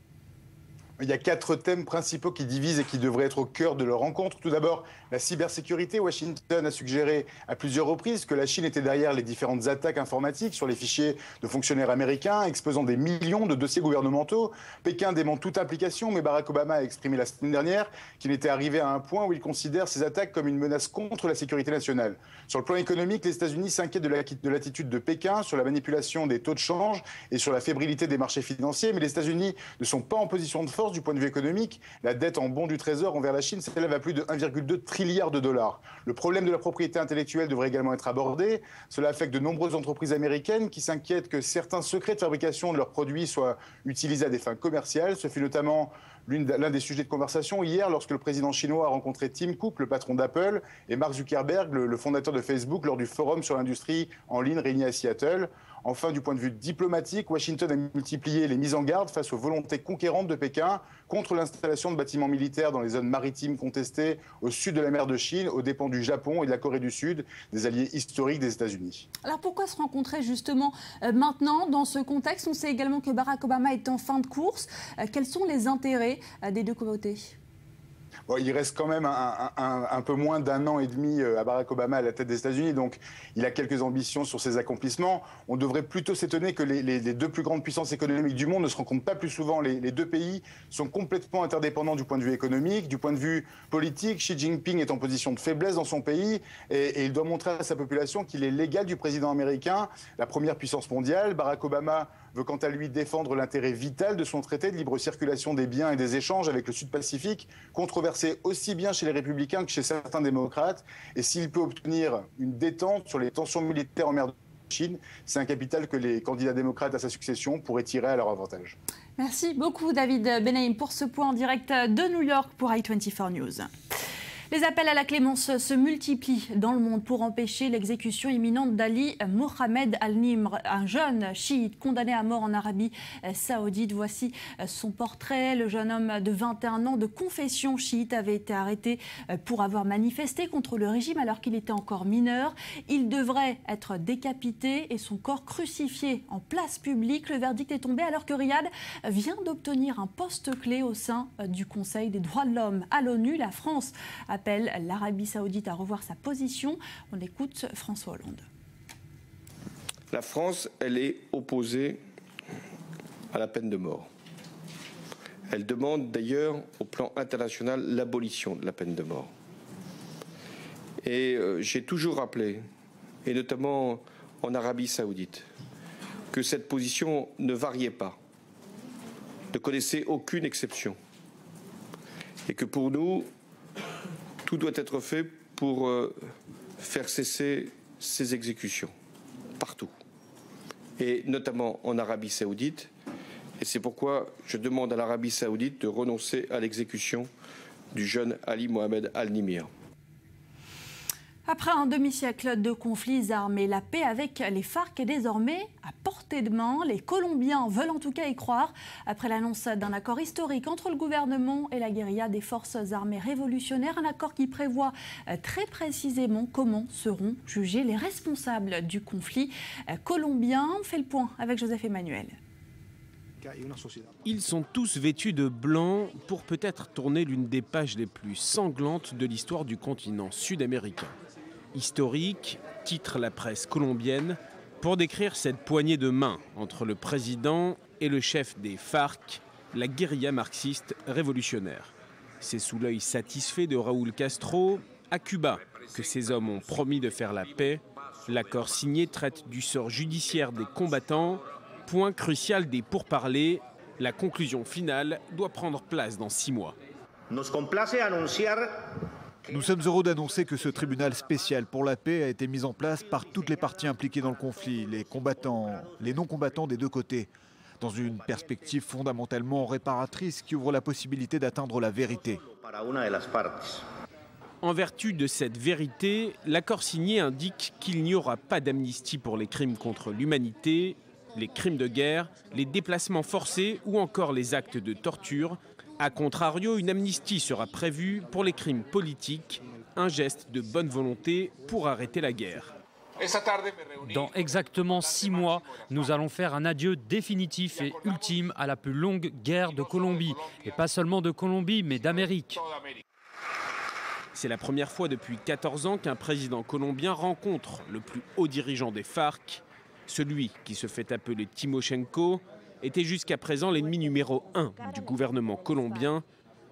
Il y a 4 thèmes principaux qui divisent et qui devraient être au cœur de leur rencontre. Tout d'abord, la cybersécurité. Washington a suggéré à plusieurs reprises que la Chine était derrière les différentes attaques informatiques sur les fichiers de fonctionnaires américains, exposant des millions de dossiers gouvernementaux. Pékin dément toute implication, mais Barack Obama a exprimé la semaine dernière qu'il était arrivé à un point où il considère ces attaques comme une menace contre la sécurité nationale. Sur le plan économique, les États-Unis s'inquiètent de l'attitude de Pékin sur la manipulation des taux de change et sur la fébrilité des marchés financiers, mais les États-Unis ne sont pas en position de force du point de vue économique. La dette en bons du Trésor envers la Chine s'élève à plus de 1,2 trilliard de dollars. Le problème de la propriété intellectuelle devrait également être abordé. Cela affecte de nombreuses entreprises américaines qui s'inquiètent que certains secrets de fabrication de leurs produits soient utilisés à des fins commerciales. Ce fut notamment l'un des sujets de conversation hier lorsque le président chinois a rencontré Tim Cook, le patron d'Apple, et Mark Zuckerberg, le fondateur de Facebook, lors du forum sur l'industrie en ligne réuni à Seattle. Enfin, du point de vue diplomatique, Washington a multiplié les mises en garde face aux volontés conquérantes de Pékin contre l'installation de bâtiments militaires dans les zones maritimes contestées au sud de la mer de Chine, aux dépens du Japon et de la Corée du Sud, des alliés historiques des États-Unis. Alors pourquoi se rencontrer justement maintenant dans ce contexte? On sait également que Barack Obama est en fin de course. Quels sont les intérêts des deux côtés? Bon, il reste quand même un peu moins d'un an et demi à Barack Obama à la tête des États-Unis, donc il a quelques ambitions sur ses accomplissements. On devrait plutôt s'étonner que les deux plus grandes puissances économiques du monde ne se rencontrent pas plus souvent. Les deux pays sont complètement interdépendants du point de vue économique, du point de vue politique. Xi Jinping est en position de faiblesse dans son pays et il doit montrer à sa population qu'il est l'égal du président américain, la première puissance mondiale. Barack Obama veut quant à lui défendre l'intérêt vital de son traité de libre circulation des biens et des échanges avec le Sud-Pacifique, controversé aussi bien chez les républicains que chez certains démocrates. Et s'il peut obtenir une détente sur les tensions militaires en mer de Chine, c'est un capital que les candidats démocrates à sa succession pourraient tirer à leur avantage. Merci beaucoup David Benaïm pour ce point en direct de New York pour i24 News. Les appels à la clémence se multiplient dans le monde pour empêcher l'exécution imminente d'Ali Mohamed Al-Nimr, un jeune chiite condamné à mort en Arabie Saoudite. Voici son portrait. Le jeune homme de 21 ans de confession chiite avait été arrêté pour avoir manifesté contre le régime alors qu'il était encore mineur. Il devrait être décapité et son corps crucifié en place publique. Le verdict est tombé alors que Riyad vient d'obtenir un poste clé au sein du Conseil des droits de l'homme à l'ONU. La France appelle l'Arabie Saoudite à revoir sa position. On écoute François Hollande. La France, elle est opposée à la peine de mort. Elle demande d'ailleurs au plan international l'abolition de la peine de mort. Et j'ai toujours rappelé, et notamment en Arabie Saoudite, que cette position ne variait pas, ne connaissait aucune exception. Et que pour nous, tout doit être fait pour faire cesser ces exécutions, partout, et notamment en Arabie Saoudite. Et c'est pourquoi je demande à l'Arabie Saoudite de renoncer à l'exécution du jeune Ali Mohamed Al-Nimr. Après un demi-siècle de conflits armés, la paix avec les FARC est désormais à portée de main. Les Colombiens veulent en tout cas y croire. Après l'annonce d'un accord historique entre le gouvernement et la guérilla des forces armées révolutionnaires, un accord qui prévoit très précisément comment seront jugés les responsables du conflit colombien. On fait le point avec Joseph Emmanuel. Ils sont tous vêtus de blanc pour peut-être tourner l'une des pages les plus sanglantes de l'histoire du continent sud-américain. Historique, titre la presse colombienne, pour décrire cette poignée de main entre le président et le chef des FARC, la guérilla marxiste révolutionnaire. C'est sous l'œil satisfait de Raúl Castro, à Cuba, que ces hommes ont promis de faire la paix. L'accord signé traite du sort judiciaire des combattants, point crucial des pourparlers. La conclusion finale doit prendre place dans 6 mois. Nous sommes heureux d'annoncer que ce tribunal spécial pour la paix a été mis en place par toutes les parties impliquées dans le conflit, les combattants, les non-combattants des deux côtés, dans une perspective fondamentalement réparatrice qui ouvre la possibilité d'atteindre la vérité. En vertu de cette vérité, l'accord signé indique qu'il n'y aura pas d'amnistie pour les crimes contre l'humanité, les crimes de guerre, les déplacements forcés ou encore les actes de torture. A contrario, une amnistie sera prévue pour les crimes politiques, un geste de bonne volonté pour arrêter la guerre. Dans exactement 6 mois, nous allons faire un adieu définitif et ultime à la plus longue guerre de Colombie. Et pas seulement de Colombie, mais d'Amérique. C'est la première fois depuis 14 ans qu'un président colombien rencontre le plus haut dirigeant des FARC. Celui qui se fait appeler Timoshenko était jusqu'à présent l'ennemi numéro 1 du gouvernement colombien,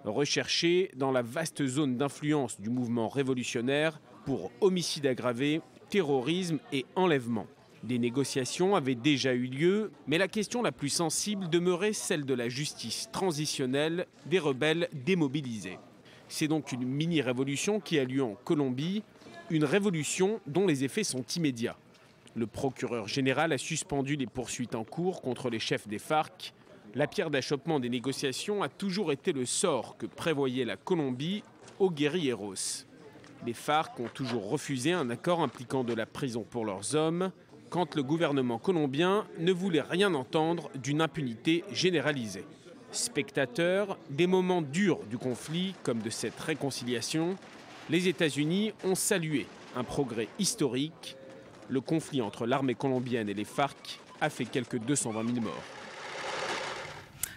recherché dans la vaste zone d'influence du mouvement révolutionnaire pour homicide aggravé, terrorisme et enlèvement. Des négociations avaient déjà eu lieu, mais la question la plus sensible demeurait celle de la justice transitionnelle des rebelles démobilisés. C'est donc une mini-révolution qui a lieu en Colombie, une révolution dont les effets sont immédiats. Le procureur général a suspendu les poursuites en cours contre les chefs des FARC. La pierre d'achoppement des négociations a toujours été le sort que prévoyait la Colombie aux guérilleros. Les FARC ont toujours refusé un accord impliquant de la prison pour leurs hommes, quand le gouvernement colombien ne voulait rien entendre d'une impunité généralisée. Spectateurs des moments durs du conflit comme de cette réconciliation, les États-Unis ont salué un progrès historique. Le conflit entre l'armée colombienne et les FARC a fait quelques 220 000 morts.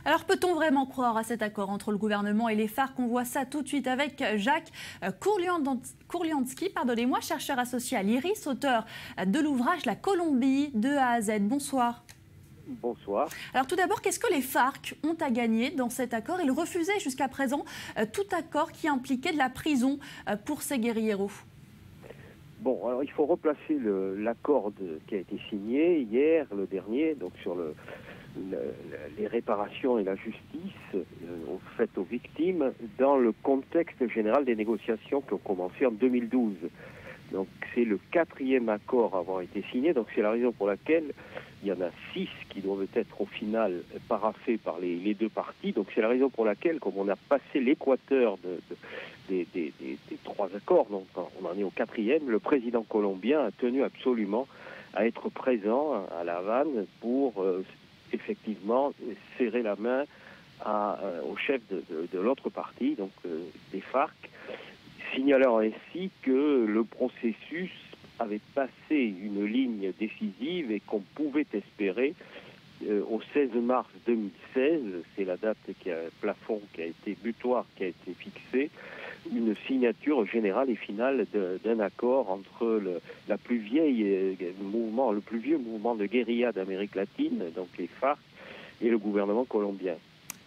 Alors peut-on vraiment croire à cet accord entre le gouvernement et les FARC? On voit ça tout de suite avec Jacques Kourlianski, chercheur associé à l'IRIS, auteur de l'ouvrage La Colombie de A à Z. Bonsoir. Bonsoir. Alors tout d'abord, qu'est-ce que les FARC ont à gagner dans cet accord? Ils refusaient jusqu'à présent tout accord qui impliquait de la prison pour ces guérilleros. Bon, alors il faut replacer l'accord qui a été signé hier, le dernier, donc sur les réparations et la justice faites aux victimes, dans le contexte général des négociations qui ont commencé en 2012. Donc c'est le 4e accord à avoir été signé, donc c'est la raison pour laquelle il y en a 6 qui doivent être au final paraphés par les deux parties. Donc c'est la raison pour laquelle, comme on a passé l'équateur des 3 accords, donc on en est au 4e, le président colombien a tenu absolument à être présent à La Havane pour effectivement serrer la main au chef de l'autre partie, donc des FARC, signalant ainsi que le processus avait passé une ligne décisive et qu'on pouvait espérer au 16 mars 2016, c'est la date qui a plafond, qui a été butoir, qui a été fixée, une signature générale et finale d'un accord entre le plus vieux mouvement de guérilla d'Amérique latine, donc les FARC, et le gouvernement colombien.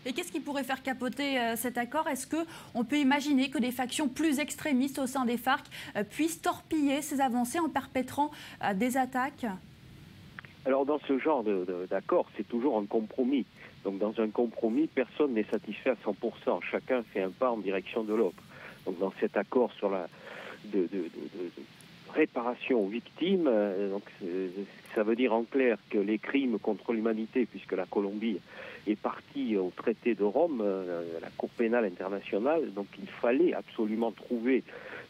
Et qu'est-ce qui pourrait faire capoter cet accord? Est-ce qu'on peut imaginer que des factions plus extrémistes au sein des FARC puissent torpiller ces avancées en perpétrant des attaques? Alors dans ce genre d'accord, c'est toujours un compromis. Donc dans un compromis, personne n'est satisfait à 100%. Chacun fait un pas en direction de l'autre. Donc dans cet accord sur la réparation aux victimes, donc ça veut dire en clair que les crimes contre l'humanité, puisque la Colombie est partie au traité de Rome, la Cour pénale internationale, donc il fallait absolument trouver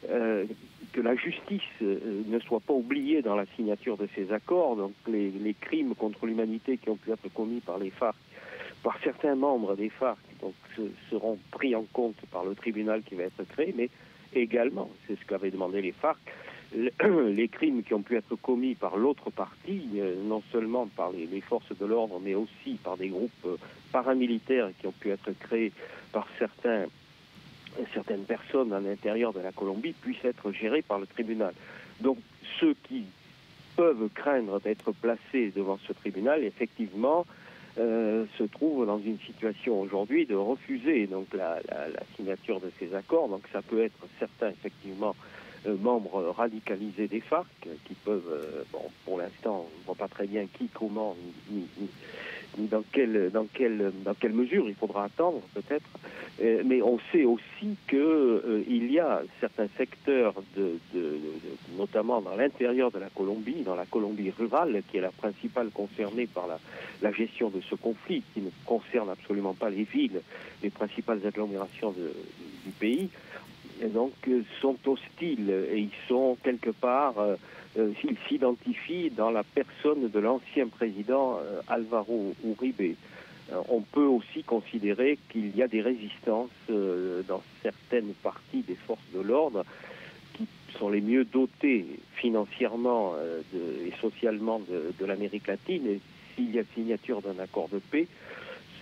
que la justice ne soit pas oubliée dans la signature de ces accords. Donc les crimes contre l'humanité qui ont pu être commis par les FARC, par certains membres des FARC, donc seront pris en compte par le tribunal qui va être créé, mais également, c'est ce qu'avaient demandé les FARC, les crimes qui ont pu être commis par l'autre partie, non seulement par les forces de l'ordre, mais aussi par des groupes paramilitaires qui ont pu être créés par certaines personnes à l'intérieur de la Colombie, puissent être gérés par le tribunal. Donc ceux qui peuvent craindre d'être placés devant ce tribunal, effectivement, se trouvent dans une situation aujourd'hui de refuser donc la signature de ces accords. Donc ça peut être certains, effectivement, membres radicalisés des FARC qui peuvent, pour l'instant, on ne voit pas très bien qui, comment, ni dans quelle mesure, il faudra attendre peut-être, mais on sait aussi qu'il y a certains secteurs, notamment dans l'intérieur de la Colombie, dans la Colombie rurale, qui est la principale concernée par la gestion de ce conflit, qui ne concerne absolument pas les villes, les principales agglomérations du pays, et donc sont hostiles et ils sont quelque part, ils s'identifient dans la personne de l'ancien président Álvaro Uribe. On peut aussi considérer qu'il y a des résistances dans certaines parties des forces de l'ordre qui sont les mieux dotées financièrement et socialement de l'Amérique latine. Et s'il y a signature d'un accord de paix,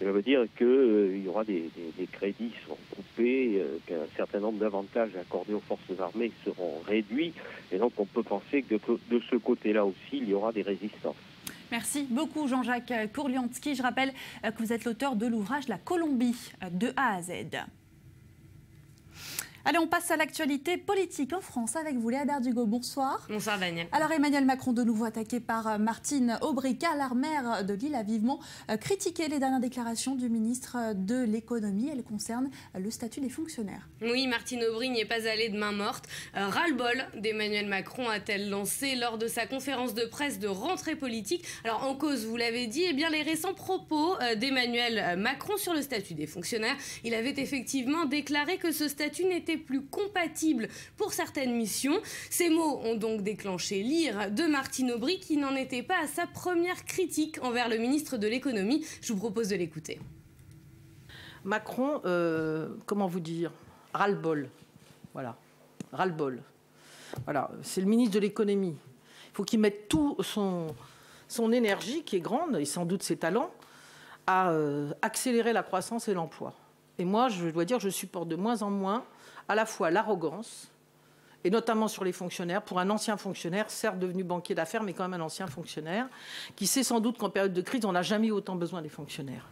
cela veut dire qu'il y aura des crédits qui seront coupés, qu'un certain nombre d'avantages accordés aux forces armées seront réduits. Et donc on peut penser que de ce côté-là aussi, il y aura des résistances. Merci beaucoup Jean-Jacques Kourlianski. Je rappelle que vous êtes l'auteur de l'ouvrage La Colombie de A à Z. Allez, on passe à l'actualité politique en France avec vous, Léa Berdugo. Bonsoir. Bonsoir, Daniel. Alors, Emmanuel Macron, de nouveau attaqué par Martine Aubry, car la maire de Lille a vivement critiqué les dernières déclarations du ministre de l'économie. Elles concernent le statut des fonctionnaires. Oui, Martine Aubry n'y est pas allée de main morte. Ras-le-bol d'Emmanuel Macron a-t-elle lancé lors de sa conférence de presse de rentrée politique. Alors, en cause, vous l'avez dit, eh bien, les récents propos d'Emmanuel Macron sur le statut des fonctionnaires. Il avait effectivement déclaré que ce statut n'était plus compatible pour certaines missions. Ces mots ont donc déclenché l'ire de Martine Aubry qui n'en était pas à sa première critique envers le ministre de l'économie. Je vous propose de l'écouter. Macron, comment vous dire, ras-le-bol. Voilà, ras-le-bol. Voilà, c'est le ministre de l'économie. Il faut qu'il mette tout son énergie, qui est grande, et sans doute ses talents, à accélérer la croissance et l'emploi. Et moi, je dois dire, je supporte de moins en moins à la fois l'arrogance, et notamment sur les fonctionnaires, pour un ancien fonctionnaire, certes devenu banquier d'affaires, mais quand même un ancien fonctionnaire, qui sait sans doute qu'en période de crise, on n'a jamais eu autant besoin des fonctionnaires.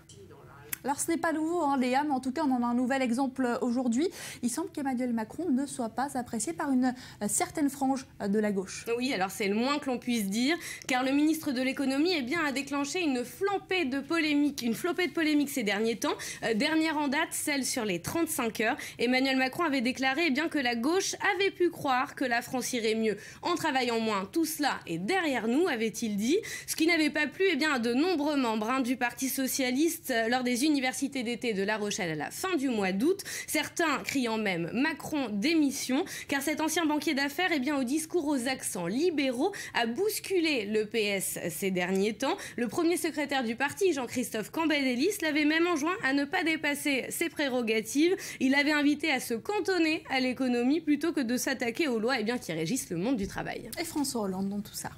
Alors ce n'est pas nouveau, hein, Léa, mais en tout cas on en a un nouvel exemple aujourd'hui. Il semble qu'Emmanuel Macron ne soit pas apprécié par une certaine frange de la gauche. Oui, alors c'est le moins que l'on puisse dire, car le ministre de l'économie a déclenché une flopée de polémiques ces derniers temps. Dernière en date, celle sur les 35 heures. Emmanuel Macron avait déclaré que la gauche avait pu croire que la France irait mieux en travaillant moins. Tout cela est derrière nous, avait-il dit. Ce qui n'avait pas plu à de nombreux membres du Parti socialiste lors des universités d'été de La Rochelle à la fin du mois d'août. Certains criant même Macron démission, car cet ancien banquier d'affaires, au discours aux accents libéraux, a bousculé le PS ces derniers temps. Le premier secrétaire du parti, Jean-Christophe Cambadélis, l'avait même enjoint à ne pas dépasser ses prérogatives. Il avait invité à se cantonner à l'économie plutôt que de s'attaquer aux lois qui régissent le monde du travail. Et François Hollande dans tout ça?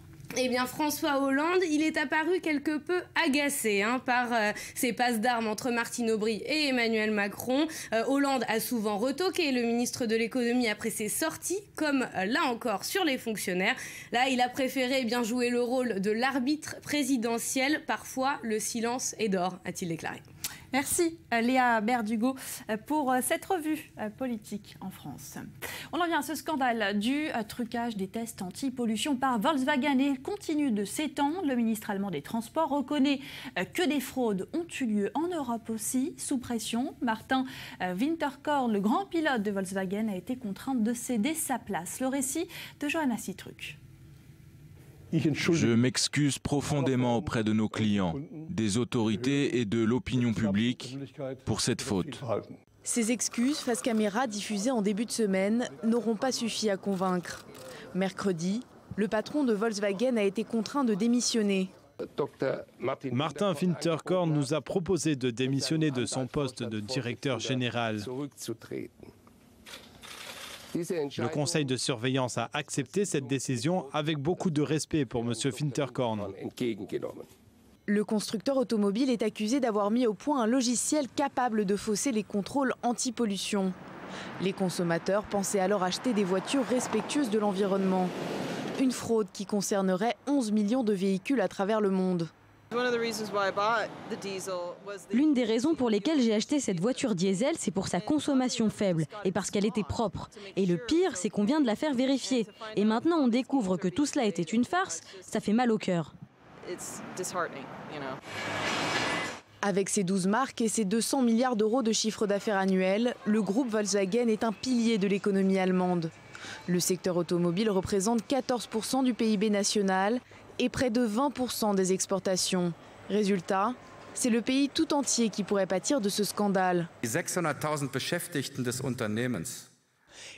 François Hollande, il est apparu quelque peu agacé par ces passes d'armes entre Martine Aubry et Emmanuel Macron. Hollande a souvent retoqué le ministre de l'économie après ses sorties, comme là encore sur les fonctionnaires. Là, il a préféré jouer le rôle de l'arbitre présidentiel. Parfois, le silence est d'or, a-t-il déclaré. Merci Léa Berdugo pour cette revue politique en France. On en vient à ce scandale du trucage des tests anti-pollution par Volkswagen et il continue de s'étendre. Le ministre allemand des Transports reconnaît que des fraudes ont eu lieu en Europe aussi, sous pression. Martin Winterkorn, le grand pilote de Volkswagen, a été contraint de céder sa place. Le récit de Johanna Citruc. Je m'excuse profondément auprès de nos clients, des autorités et de l'opinion publique pour cette faute. Ces excuses face caméra diffusées en début de semaine n'auront pas suffi à convaincre. Mercredi, le patron de Volkswagen a été contraint de démissionner. Martin Winterkorn nous a proposé de démissionner de son poste de directeur général. Le conseil de surveillance a accepté cette décision avec beaucoup de respect pour M. Winterkorn. Le constructeur automobile est accusé d'avoir mis au point un logiciel capable de fausser les contrôles anti-pollution. Les consommateurs pensaient alors acheter des voitures respectueuses de l'environnement. Une fraude qui concernerait 11 millions de véhicules à travers le monde. L'une des raisons pour lesquelles j'ai acheté cette voiture diesel, c'est pour sa consommation faible et parce qu'elle était propre. Et le pire, c'est qu'on vient de la faire vérifier. Et maintenant, on découvre que tout cela était une farce. Ça fait mal au cœur. Avec ses 12 marques et ses 200 milliards d'euros de chiffre d'affaires annuel, le groupe Volkswagen est un pilier de l'économie allemande. Le secteur automobile représente 14% du PIB national et près de 20% des exportations. Résultat, c'est le pays tout entier qui pourrait pâtir de ce scandale.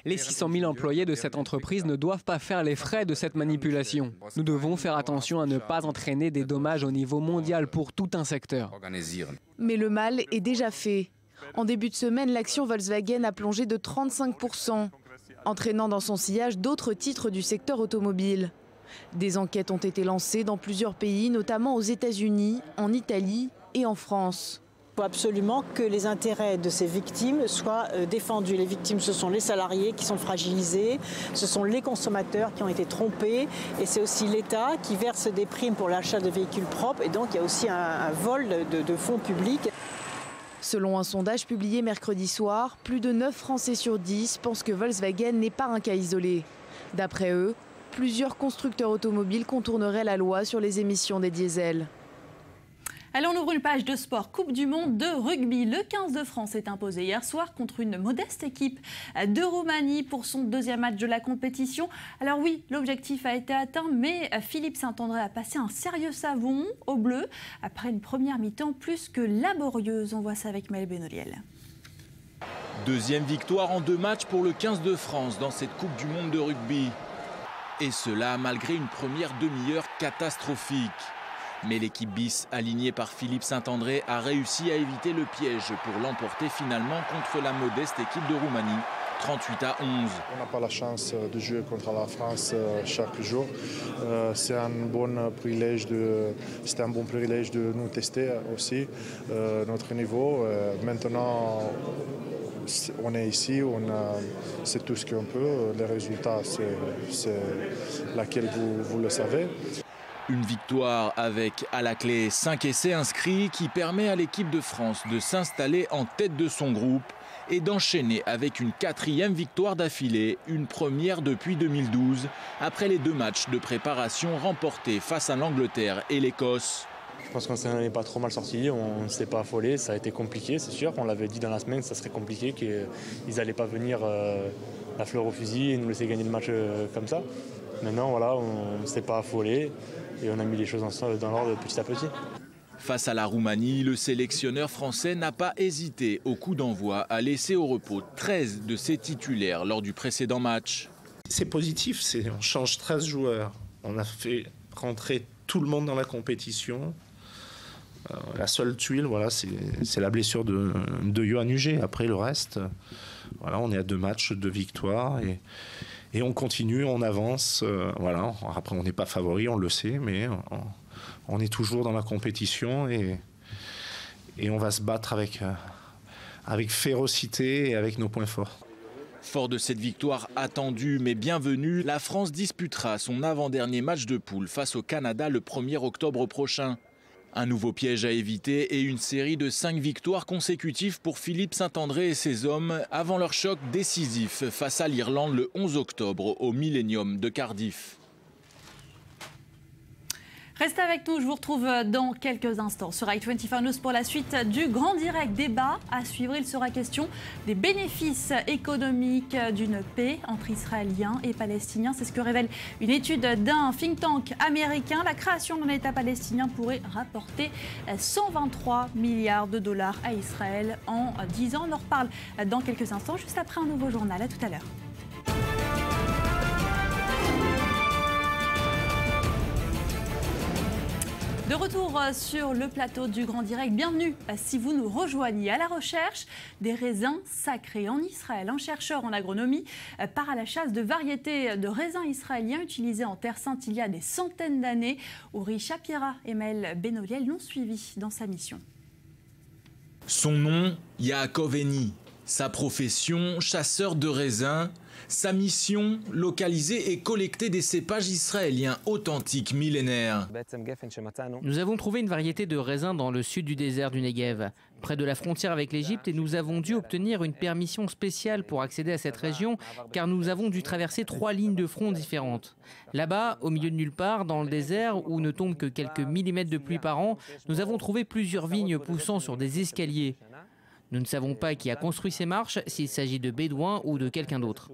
Les 600 000 employés de cette entreprise ne doivent pas faire les frais de cette manipulation. Nous devons faire attention à ne pas entraîner des dommages au niveau mondial pour tout un secteur. Mais le mal est déjà fait. En début de semaine, l'action Volkswagen a plongé de 35%, entraînant dans son sillage d'autres titres du secteur automobile. Des enquêtes ont été lancées dans plusieurs pays, notamment aux États-Unis, en Italie et en France. Il faut absolument que les intérêts de ces victimes soient défendus. Les victimes, ce sont les salariés qui sont fragilisés, ce sont les consommateurs qui ont été trompés et c'est aussi l'État qui verse des primes pour l'achat de véhicules propres et donc il y a aussi un vol de fonds publics. Selon un sondage publié mercredi soir, plus de 9 Français sur 10 pensent que Volkswagen n'est pas un cas isolé. D'après eux, plusieurs constructeurs automobiles contourneraient la loi sur les émissions des diesels. Allez, on ouvre une page de sport. Coupe du monde de rugby. Le 15 de France est imposé hier soir contre une modeste équipe de Roumanie pour son deuxième match de la compétition. Alors oui, l'objectif a été atteint, mais Philippe Saint-André a passé un sérieux savon au bleu après une première mi-temps plus que laborieuse. On voit ça avec Maël Benoliel. Deuxième victoire en 2 matchs pour le 15 de France dans cette Coupe du monde de rugby. Et cela malgré une première demi-heure catastrophique. Mais l'équipe bis, alignée par Philippe Saint-André, a réussi à éviter le piège pour l'emporter finalement contre la modeste équipe de Roumanie, 38-11. On n'a pas la chance de jouer contre la France chaque jour. C'est un bon privilège de nous tester aussi, notre niveau. Maintenant, on est ici, c'est tout ce qu'on peut. Les résultats, c'est laquelle vous le savez. Une victoire avec à la clé 5 essais inscrits qui permet à l'équipe de France de s'installer en tête de son groupe et d'enchaîner avec une 4e victoire d'affilée, une première depuis 2012, après les 2 matchs de préparation remportés face à l'Angleterre et l'Écosse. Je pense qu'on s'en est pas trop mal sorti, on ne s'est pas affolé, ça a été compliqué, c'est sûr. On l'avait dit dans la semaine que ça serait compliqué, qu'ils n'allaient pas venir la fleur au fusil et nous laisser gagner le match comme ça. Maintenant, voilà, on ne s'est pas affolé et on a mis les choses dans l'ordre petit à petit. Face à la Roumanie, le sélectionneur français n'a pas hésité au coup d'envoi à laisser au repos 13 de ses titulaires lors du précédent match. C'est positif, on change 13 joueurs. On a fait rentrer tout le monde dans la compétition. La seule tuile, voilà, c'est la blessure de Yoann Huget. Après le reste, voilà, on est à 2 matchs, 2 victoires et on continue, on avance. Voilà. Après, on n'est pas favori, on le sait, mais on est toujours dans la compétition et on va se battre avec férocité et avec nos points forts. Fort de cette victoire attendue mais bienvenue, la France disputera son avant-dernier match de poule face au Canada le 1er octobre prochain. Un nouveau piège à éviter et une série de 5 victoires consécutives pour Philippe Saint-André et ses hommes avant leur choc décisif face à l'Irlande le 11 octobre au Millennium de Cardiff. Restez avec nous, je vous retrouve dans quelques instants sur i24 News pour la suite du grand direct débat. À suivre, il sera question des bénéfices économiques d'une paix entre Israéliens et Palestiniens. C'est ce que révèle une étude d'un think tank américain. La création d'un État palestinien pourrait rapporter 123 milliards de dollars à Israël en 10 ans. On en reparle dans quelques instants, juste après un nouveau journal. À tout à l'heure. De retour sur le plateau du Grand Direct, bienvenue si vous nous rejoignez à la recherche des raisins sacrés. En Israël, un chercheur en agronomie part à la chasse de variétés de raisins israéliens utilisés en Terre Sainte il y a des centaines d'années. Uri Shapira et Maël Benoliel l'ont suivi dans sa mission. Son nom, Yaakov Eni. Sa profession, chasseur de raisins. Sa mission, localiser et collecter des cépages israéliens authentiques millénaires. Nous avons trouvé une variété de raisins dans le sud du désert du Negev, près de la frontière avec l'Égypte, et nous avons dû obtenir une permission spéciale pour accéder à cette région, car nous avons dû traverser 3 lignes de front différentes. Là-bas, au milieu de nulle part, dans le désert, où ne tombent que quelques millimètres de pluie par an, nous avons trouvé plusieurs vignes poussant sur des escaliers. Nous ne savons pas qui a construit ces marches, s'il s'agit de bédouins ou de quelqu'un d'autre.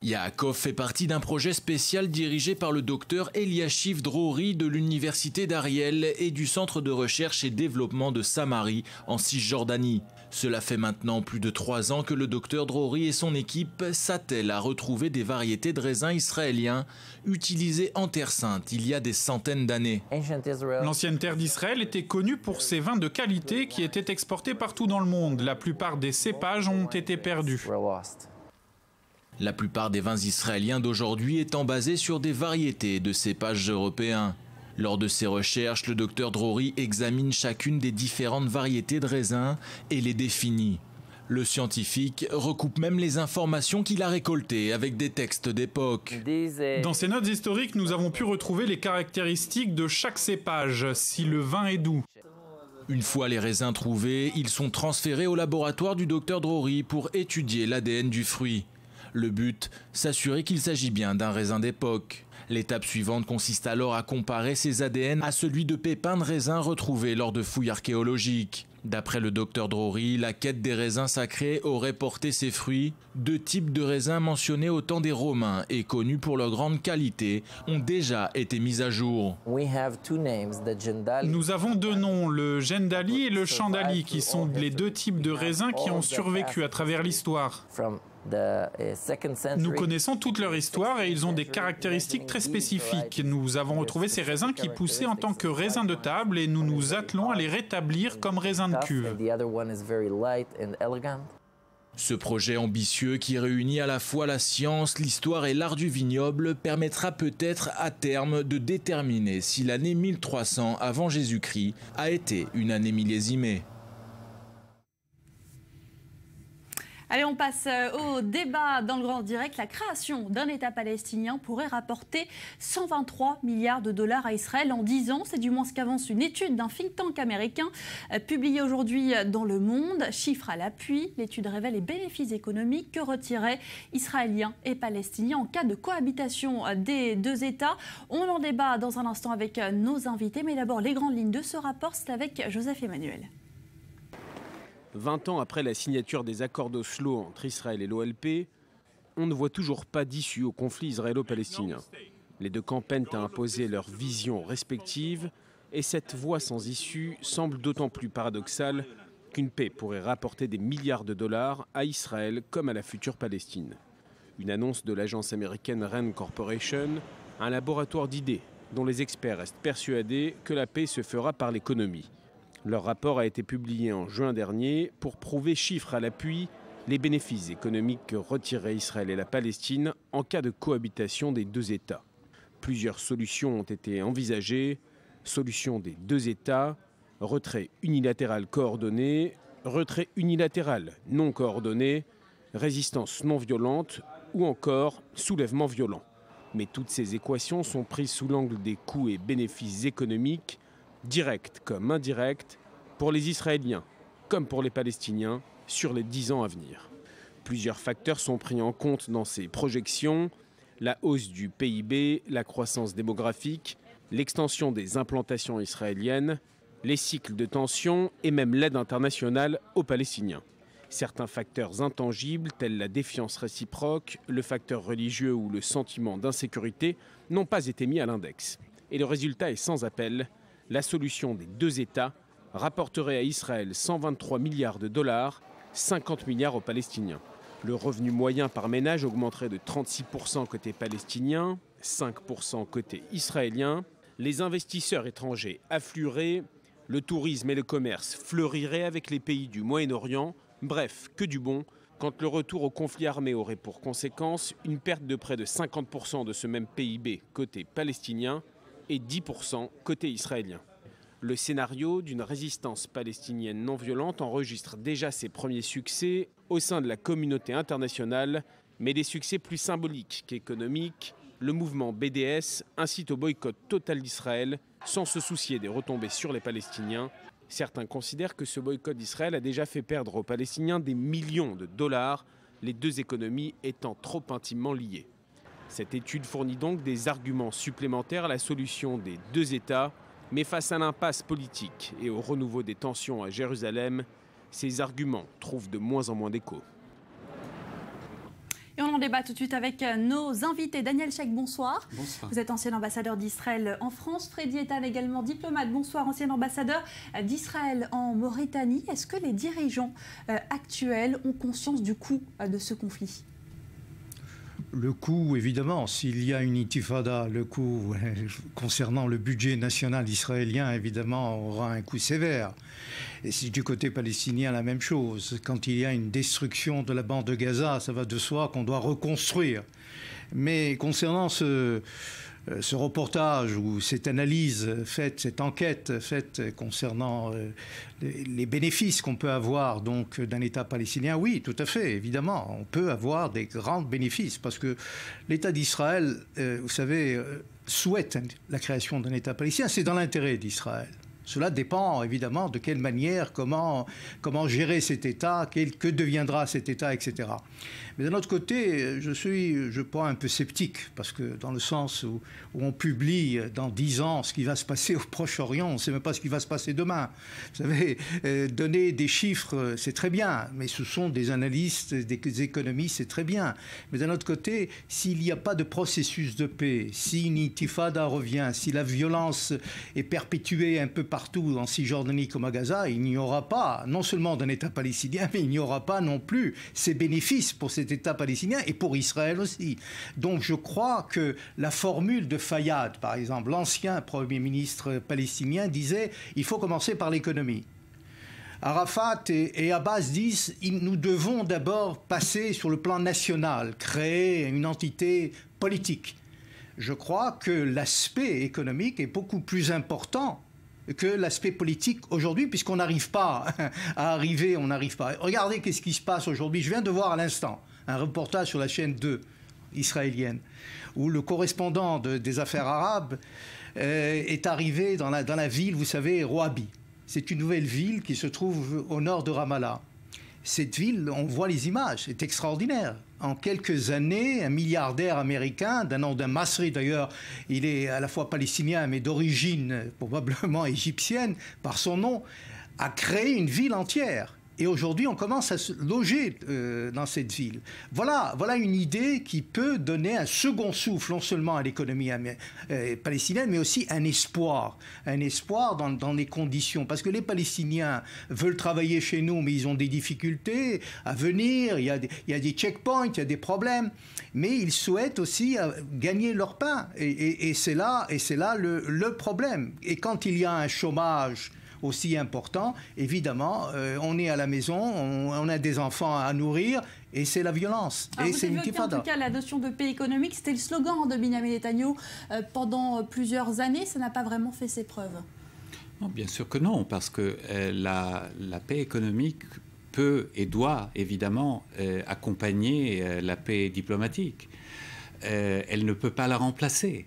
Yaakov fait partie d'un projet spécial dirigé par le docteur Eliashiv Drori de l'université d'Ariel et du centre de recherche et développement de Samarie en Cisjordanie. Cela fait maintenant plus de 3 ans que le docteur Drori et son équipe s'attellent à retrouver des variétés de raisins israéliens utilisés en Terre Sainte il y a des centaines d'années. L'ancienne terre d'Israël était connue pour ses vins de qualité qui étaient exportés partout dans le monde. La plupart des cépages ont été perdus. La plupart des vins israéliens d'aujourd'hui étant basés sur des variétés de cépages européens. Lors de ses recherches, le docteur Drori examine chacune des différentes variétés de raisins et les définit. Le scientifique recoupe même les informations qu'il a récoltées avec des textes d'époque. Dans ces notes historiques, nous avons pu retrouver les caractéristiques de chaque cépage, si le vin est doux. Une fois les raisins trouvés, ils sont transférés au laboratoire du docteur Drori pour étudier l'ADN du fruit. Le but, s'assurer qu'il s'agit bien d'un raisin d'époque. L'étape suivante consiste alors à comparer ces ADN à celui de pépins de raisin retrouvés lors de fouilles archéologiques. D'après le docteur Drori, la quête des raisins sacrés aurait porté ses fruits. 2 types de raisins mentionnés au temps des Romains et connus pour leur grande qualité ont déjà été mis à jour. Nous avons 2 noms, le Gendali et le Chandali, qui sont les 2 types de raisins qui ont survécu à travers l'histoire. Nous connaissons toute leur histoire et ils ont des caractéristiques très spécifiques. Nous avons retrouvé ces raisins qui poussaient en tant que raisins de table et nous nous attelons à les rétablir comme raisins de cuve. Ce projet ambitieux qui réunit à la fois la science, l'histoire et l'art du vignoble permettra peut-être à terme de déterminer si l'année 1300 avant Jésus-Christ a été une année millésimée. Allez, on passe au débat dans le grand direct. La création d'un État palestinien pourrait rapporter 123 milliards de dollars à Israël en 10 ans. C'est du moins ce qu'avance une étude d'un think tank américain publiée aujourd'hui dans Le Monde. Chiffres à l'appui, l'étude révèle les bénéfices économiques que retiraient Israéliens et Palestiniens en cas de cohabitation des deux États. On en débat dans un instant avec nos invités, mais d'abord les grandes lignes de ce rapport, c'est avec Joseph Emmanuel. 20 ans après la signature des accords d'Oslo entre Israël et l'OLP, on ne voit toujours pas d'issue au conflit israélo-palestinien. Les deux camps peinent à imposer leurs visions respectives et cette voie sans issue semble d'autant plus paradoxale qu'une paix pourrait rapporter des milliards de dollars à Israël comme à la future Palestine. Une annonce de l'agence américaine RAND Corporation, un laboratoire d'idées dont les experts restent persuadés que la paix se fera par l'économie. Leur rapport a été publié en juin dernier pour prouver chiffres à l'appui les bénéfices économiques que retiraient Israël et la Palestine en cas de cohabitation des deux États. Plusieurs solutions ont été envisagées. Solution des deux États, retrait unilatéral coordonné, retrait unilatéral non coordonné, résistance non violente ou encore soulèvement violent. Mais toutes ces équations sont prises sous l'angle des coûts et bénéfices économiques directs comme indirects, pour les Israéliens comme pour les Palestiniens sur les 10 ans à venir. Plusieurs facteurs sont pris en compte dans ces projections, la hausse du PIB, la croissance démographique, l'extension des implantations israéliennes, les cycles de tension et même l'aide internationale aux Palestiniens. Certains facteurs intangibles, tels la défiance réciproque, le facteur religieux ou le sentiment d'insécurité, n'ont pas été mis à l'index. Et le résultat est sans appel. La solution des deux États rapporterait à Israël 123 milliards de dollars, 50 milliards aux Palestiniens. Le revenu moyen par ménage augmenterait de 36% côté palestinien, 5% côté israélien. Les investisseurs étrangers afflueraient, le tourisme et le commerce fleuriraient avec les pays du Moyen-Orient. Bref, que du bon, quand le retour au conflit armé aurait pour conséquence une perte de près de 50% de ce même PIB côté palestinien et 10% côté israélien. Le scénario d'une résistance palestinienne non violente enregistre déjà ses premiers succès au sein de la communauté internationale, mais des succès plus symboliques qu'économiques. Le mouvement BDS incite au boycott total d'Israël sans se soucier des retombées sur les Palestiniens. Certains considèrent que ce boycott d'Israël a déjà fait perdre aux Palestiniens des millions de dollars, les deux économies étant trop intimement liées. Cette étude fournit donc des arguments supplémentaires à la solution des deux États, mais face à l'impasse politique et au renouveau des tensions à Jérusalem, ces arguments trouvent de moins en moins d'écho. Et on en débat tout de suite avec nos invités. Daniel Sheikh, bonsoir. Bonsoir. Vous êtes ancien ambassadeur d'Israël en France. Freddy Eitan, également diplomate. Bonsoir, ancien ambassadeur d'Israël en Mauritanie. Est-ce que les dirigeants actuels ont conscience du coût de ce conflit ? Le coût, évidemment, s'il y a une intifada, le coût concernant le budget national israélien, évidemment, aura un coût sévère. Et si du côté palestinien, la même chose. Quand il y a une destruction de la bande de Gaza, ça va de soi qu'on doit reconstruire. Mais concernant ce reportage ou cette analyse faite, cette enquête faite concernant les bénéfices qu'on peut avoir donc d'un État palestinien, oui, tout à fait, évidemment, on peut avoir des grands bénéfices parce que l'État d'Israël, vous savez, souhaite la création d'un État palestinien, c'est dans l'intérêt d'Israël. Cela dépend évidemment de quelle manière, comment gérer cet État, que deviendra cet État, etc. Mais d'un autre côté, je pense, un peu sceptique, parce que dans le sens où on publie dans 10 ans ce qui va se passer au Proche-Orient, on ne sait même pas ce qui va se passer demain. Vous savez, donner des chiffres, c'est très bien, mais ce sont des analystes, des économistes, c'est très bien. Mais d'un autre côté, s'il n'y a pas de processus de paix, si une intifada revient, si la violence est perpétuée un peu partout en Cisjordanie comme à Gaza, il n'y aura pas non seulement d'un État palestinien, mais il n'y aura pas non plus ces bénéfices pour cet État palestinien et pour Israël aussi. Donc je crois que la formule de Fayyad, par exemple, l'ancien Premier ministre palestinien, disait « il faut commencer par l'économie ». Arafat et Abbas disent « nous devons d'abord passer sur le plan national, créer une entité politique ». Je crois que l'aspect économique est beaucoup plus important que l'aspect politique aujourd'hui, puisqu'on n'arrive pas à arriver, on n'arrive pas. Regardez qu'est-ce qui se passe aujourd'hui. Je viens de voir à l'instant un reportage sur la chaîne 2 israélienne, où le correspondant des affaires arabes est arrivé dans la ville, vous savez, Roabi. C'est une nouvelle ville qui se trouve au nord de Ramallah. Cette ville, on voit les images, c'est extraordinaire. En quelques années, un milliardaire américain, d'un nom d'un Masri d'ailleurs, il est à la fois palestinien mais d'origine probablement égyptienne par son nom, a créé une ville entière. Et aujourd'hui, on commence à se loger dans cette ville. Voilà une idée qui peut donner un second souffle, non seulement à l'économie palestinienne, mais aussi un espoir dans les conditions. Parce que les Palestiniens veulent travailler chez nous, mais ils ont des difficultés à venir, il y a des checkpoints, il y a des problèmes. Mais ils souhaitent aussi gagner leur pain. Et c'est là le problème. Et quand il y a un chômage aussi important, évidemment, on est à la maison, on a des enfants à nourrir, et c'est la violence. Alors et c'est une intifada. En tout cas, la notion de paix économique, c'était le slogan de Benyamin Netanyahou pendant plusieurs années. Ça n'a pas vraiment fait ses preuves. Non, bien sûr que non, parce que la paix économique peut et doit évidemment accompagner la paix diplomatique. Elle ne peut pas la remplacer.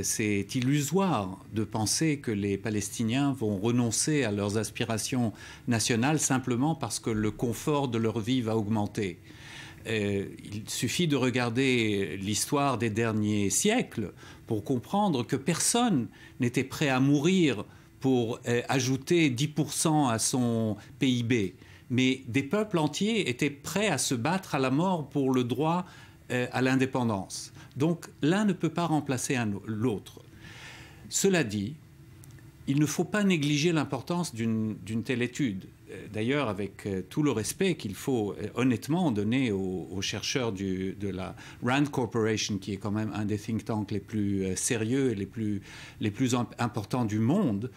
C'est illusoire de penser que les Palestiniens vont renoncer à leurs aspirations nationales simplement parce que le confort de leur vie va augmenter. Il suffit de regarder l'histoire des derniers siècles pour comprendre que personne n'était prêt à mourir pour ajouter 10% à son PIB. Mais des peuples entiers étaient prêts à se battre à la mort pour le droit à l'indépendance. Donc l'un ne peut pas remplacer l'autre. Cela dit, il ne faut pas négliger l'importance d'une telle étude. D'ailleurs, avec tout le respect qu'il faut honnêtement donner aux chercheurs de la Rand Corporation, qui est quand même un des think tanks les plus sérieux et les plus importants du monde,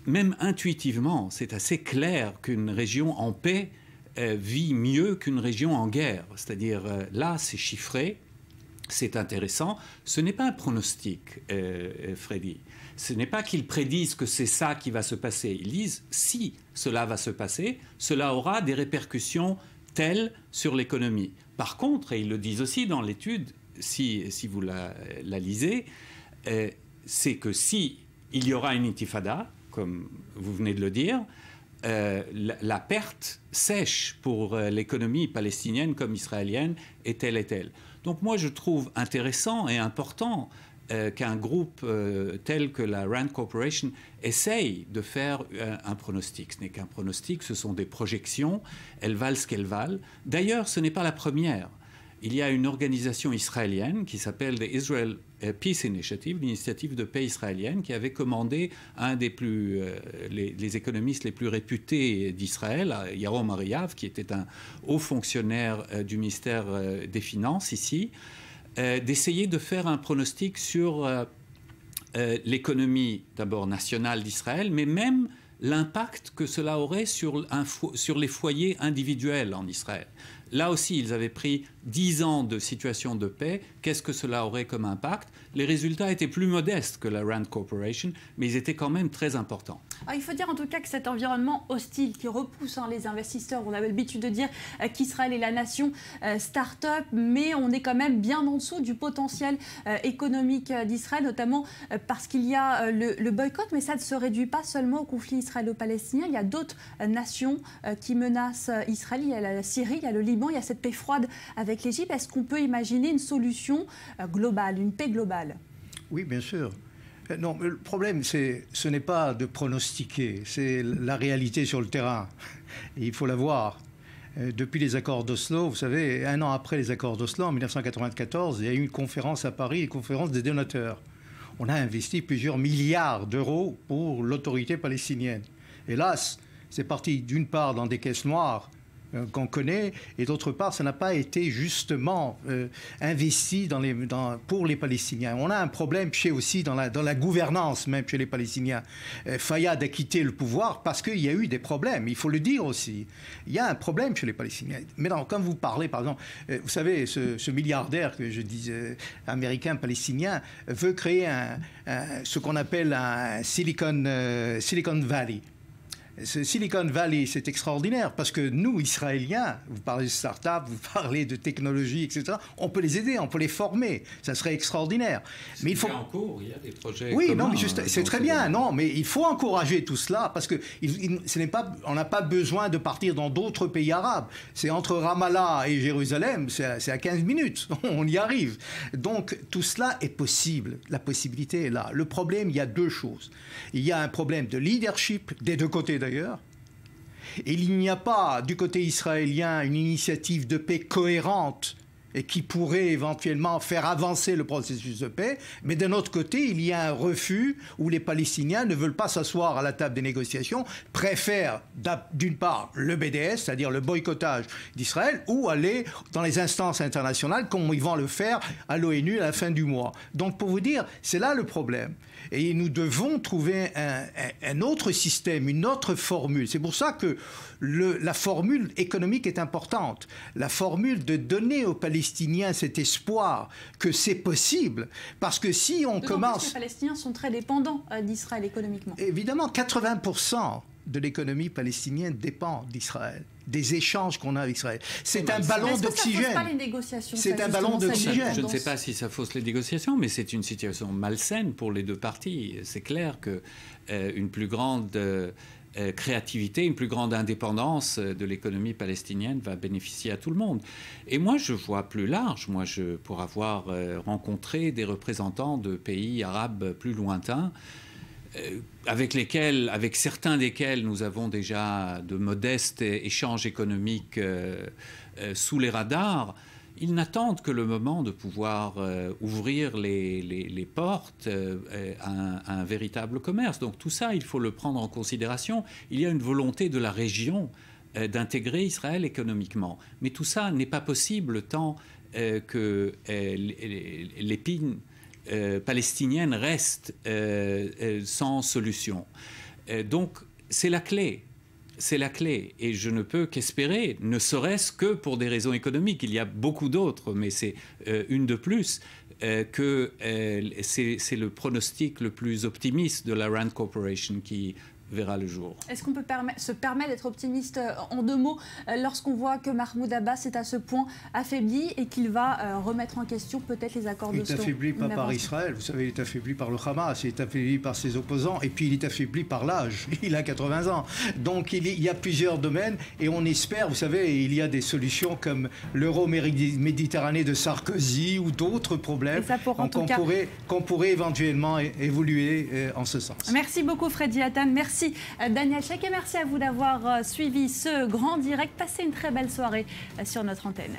même intuitivement, c'est assez clair qu'une région en paix vit mieux qu'une région en guerre. C'est-à-dire, là, c'est chiffré. C'est intéressant. Ce n'est pas un pronostic, Freddy. Ce n'est pas qu'ils prédisent que c'est ça qui va se passer. Ils disent, si cela va se passer, cela aura des répercussions telles sur l'économie. Par contre, et ils le disent aussi dans l'étude, si vous la lisez, c'est que si il y aura une intifada, comme vous venez de le dire, la perte sèche pour l'économie palestinienne comme israélienne est telle et telle. Donc moi, je trouve intéressant et important qu'un groupe tel que la Rand Corporation essaye de faire un pronostic. Ce n'est qu'un pronostic, ce sont des projections, elles valent ce qu'elles valent. D'ailleurs, ce n'est pas la première. Il y a une organisation israélienne qui s'appelle the Israel Peace Initiative, l'initiative de paix israélienne, qui avait commandé un des les économistes les plus réputés d'Israël, Yaron Mariav, qui était un haut fonctionnaire du ministère des Finances ici, d'essayer de faire un pronostic sur l'économie d'abord nationale d'Israël, mais même l'impact que cela aurait sur les foyers individuels en Israël. Là aussi, ils avaient pris 10 ans de situation de paix. Qu'est-ce que cela aurait comme impact? Les résultats étaient plus modestes que la Rand Corporation, mais ils étaient quand même très importants. Alors, il faut dire en tout cas que cet environnement hostile qui repousse les investisseurs, on avait l'habitude de dire qu'Israël est la nation start-up, mais on est quand même bien en dessous du potentiel économique d'Israël, notamment parce qu'il y a le boycott, mais ça ne se réduit pas seulement au conflit israélo-palestinien. Il y a d'autres nations qui menacent Israël. Il y a la Syrie, il y a le Liban, il y a cette paix froide avec l'Égypte. Est-ce qu'on peut imaginer une solution globale, une paix globale? Oui, bien sûr. Non, le problème, ce n'est pas de pronostiquer, c'est la réalité sur le terrain. Et il faut la voir. Depuis les accords d'Oslo, vous savez, un an après les accords d'Oslo, en 1994, il y a eu une conférence à Paris, une conférence des donateurs. On a investi plusieurs milliards d'euros pour l'autorité palestinienne. Hélas, c'est parti d'une part dans des caisses noires qu'on connaît, et d'autre part, ça n'a pas été justement investi pour les Palestiniens. On a un problème aussi dans la gouvernance, même chez les Palestiniens. Fayyad a quitté le pouvoir parce qu'il y a eu des problèmes, il faut le dire aussi. Il y a un problème chez les Palestiniens. Mais non, quand vous parlez, par exemple, vous savez, ce milliardaire que je disais, américain, palestinien, veut créer ce qu'on appelle un Silicon Valley. Ce Silicon Valley, c'est extraordinaire parce que nous, Israéliens, vous parlez de start-up, vous parlez de technologie, etc., on peut les aider, on peut les former. Ça serait extraordinaire. Mais il faut... en cours, il y a des projets. Oui, communs, non, mais c'est très bien. Non, mais il faut encourager tout cela parce que on n'a pas besoin de partir dans d'autres pays arabes. C'est entre Ramallah et Jérusalem, c'est à 15 minutes. On y arrive. Donc, tout cela est possible. La possibilité est là. Le problème, il y a deux choses. Il y a un problème de leadership des deux côtés d'ailleurs. Et il n'y a pas du côté israélien une initiative de paix cohérente et qui pourrait éventuellement faire avancer le processus de paix. Mais d'un autre côté, il y a un refus où les Palestiniens ne veulent pas s'asseoir à la table des négociations, préfèrent d'une part le BDS, c'est-à-dire le boycottage d'Israël, ou aller dans les instances internationales comme ils vont le faire à l'ONU à la fin du mois. Donc pour vous dire, c'est là le problème. Et nous devons trouver un autre système, une autre formule. C'est pour ça que la formule économique est importante. La formule de donner aux Palestiniens cet espoir que c'est possible. Parce que si on commence... Les Palestiniens sont très dépendants d'Israël économiquement. Évidemment, 80% de l'économie palestinienne dépend d'Israël, des échanges qu'on a avec Israël. C'est un ballon d'oxygène. Ça fausse pas les négociations. C'est un ballon d'oxygène. Je ne sais pas si ça fausse les négociations, mais c'est une situation malsaine pour les deux parties. C'est clair qu'une plus grande créativité, une plus grande indépendance de l'économie palestinienne va bénéficier à tout le monde. Et moi, je vois plus large. Pour avoir rencontré des représentants de pays arabes plus lointains, avec certains desquels nous avons déjà de modestes échanges économiques sous les radars, ils n'attendent que le moment de pouvoir ouvrir les portes à un véritable commerce. Donc tout ça, il faut le prendre en considération. Il y a une volonté de la région d'intégrer Israël économiquement. Mais tout ça n'est pas possible tant que l'épine palestinienne reste sans solution. Donc c'est la clé. C'est la clé. Et je ne peux qu'espérer, ne serait-ce que pour des raisons économiques, il y a beaucoup d'autres, mais c'est une de plus, que c'est le pronostic le plus optimiste de la Rand Corporation qui verra le jour. Est-ce qu'on peut se permettre d'être optimiste en deux mots lorsqu'on voit que Mahmoud Abbas est à ce point affaibli et qu'il va remettre en question peut-être les accords d'Oslo? Il est affaibli pas par Israël, vous savez, il est affaibli par le Hamas, il est affaibli par ses opposants et puis il est affaibli par l'âge. Il a 80 ans. Donc il y a plusieurs domaines et on espère, vous savez, il y a des solutions comme l'euro-méditerranée de Sarkozy ou d'autres problèmes qu'on pourrait éventuellement évoluer en ce sens. Merci beaucoup Freddy Hattan, merci Daniel Sheikh et merci à vous d'avoir suivi ce grand direct. Passez une très belle soirée sur notre antenne.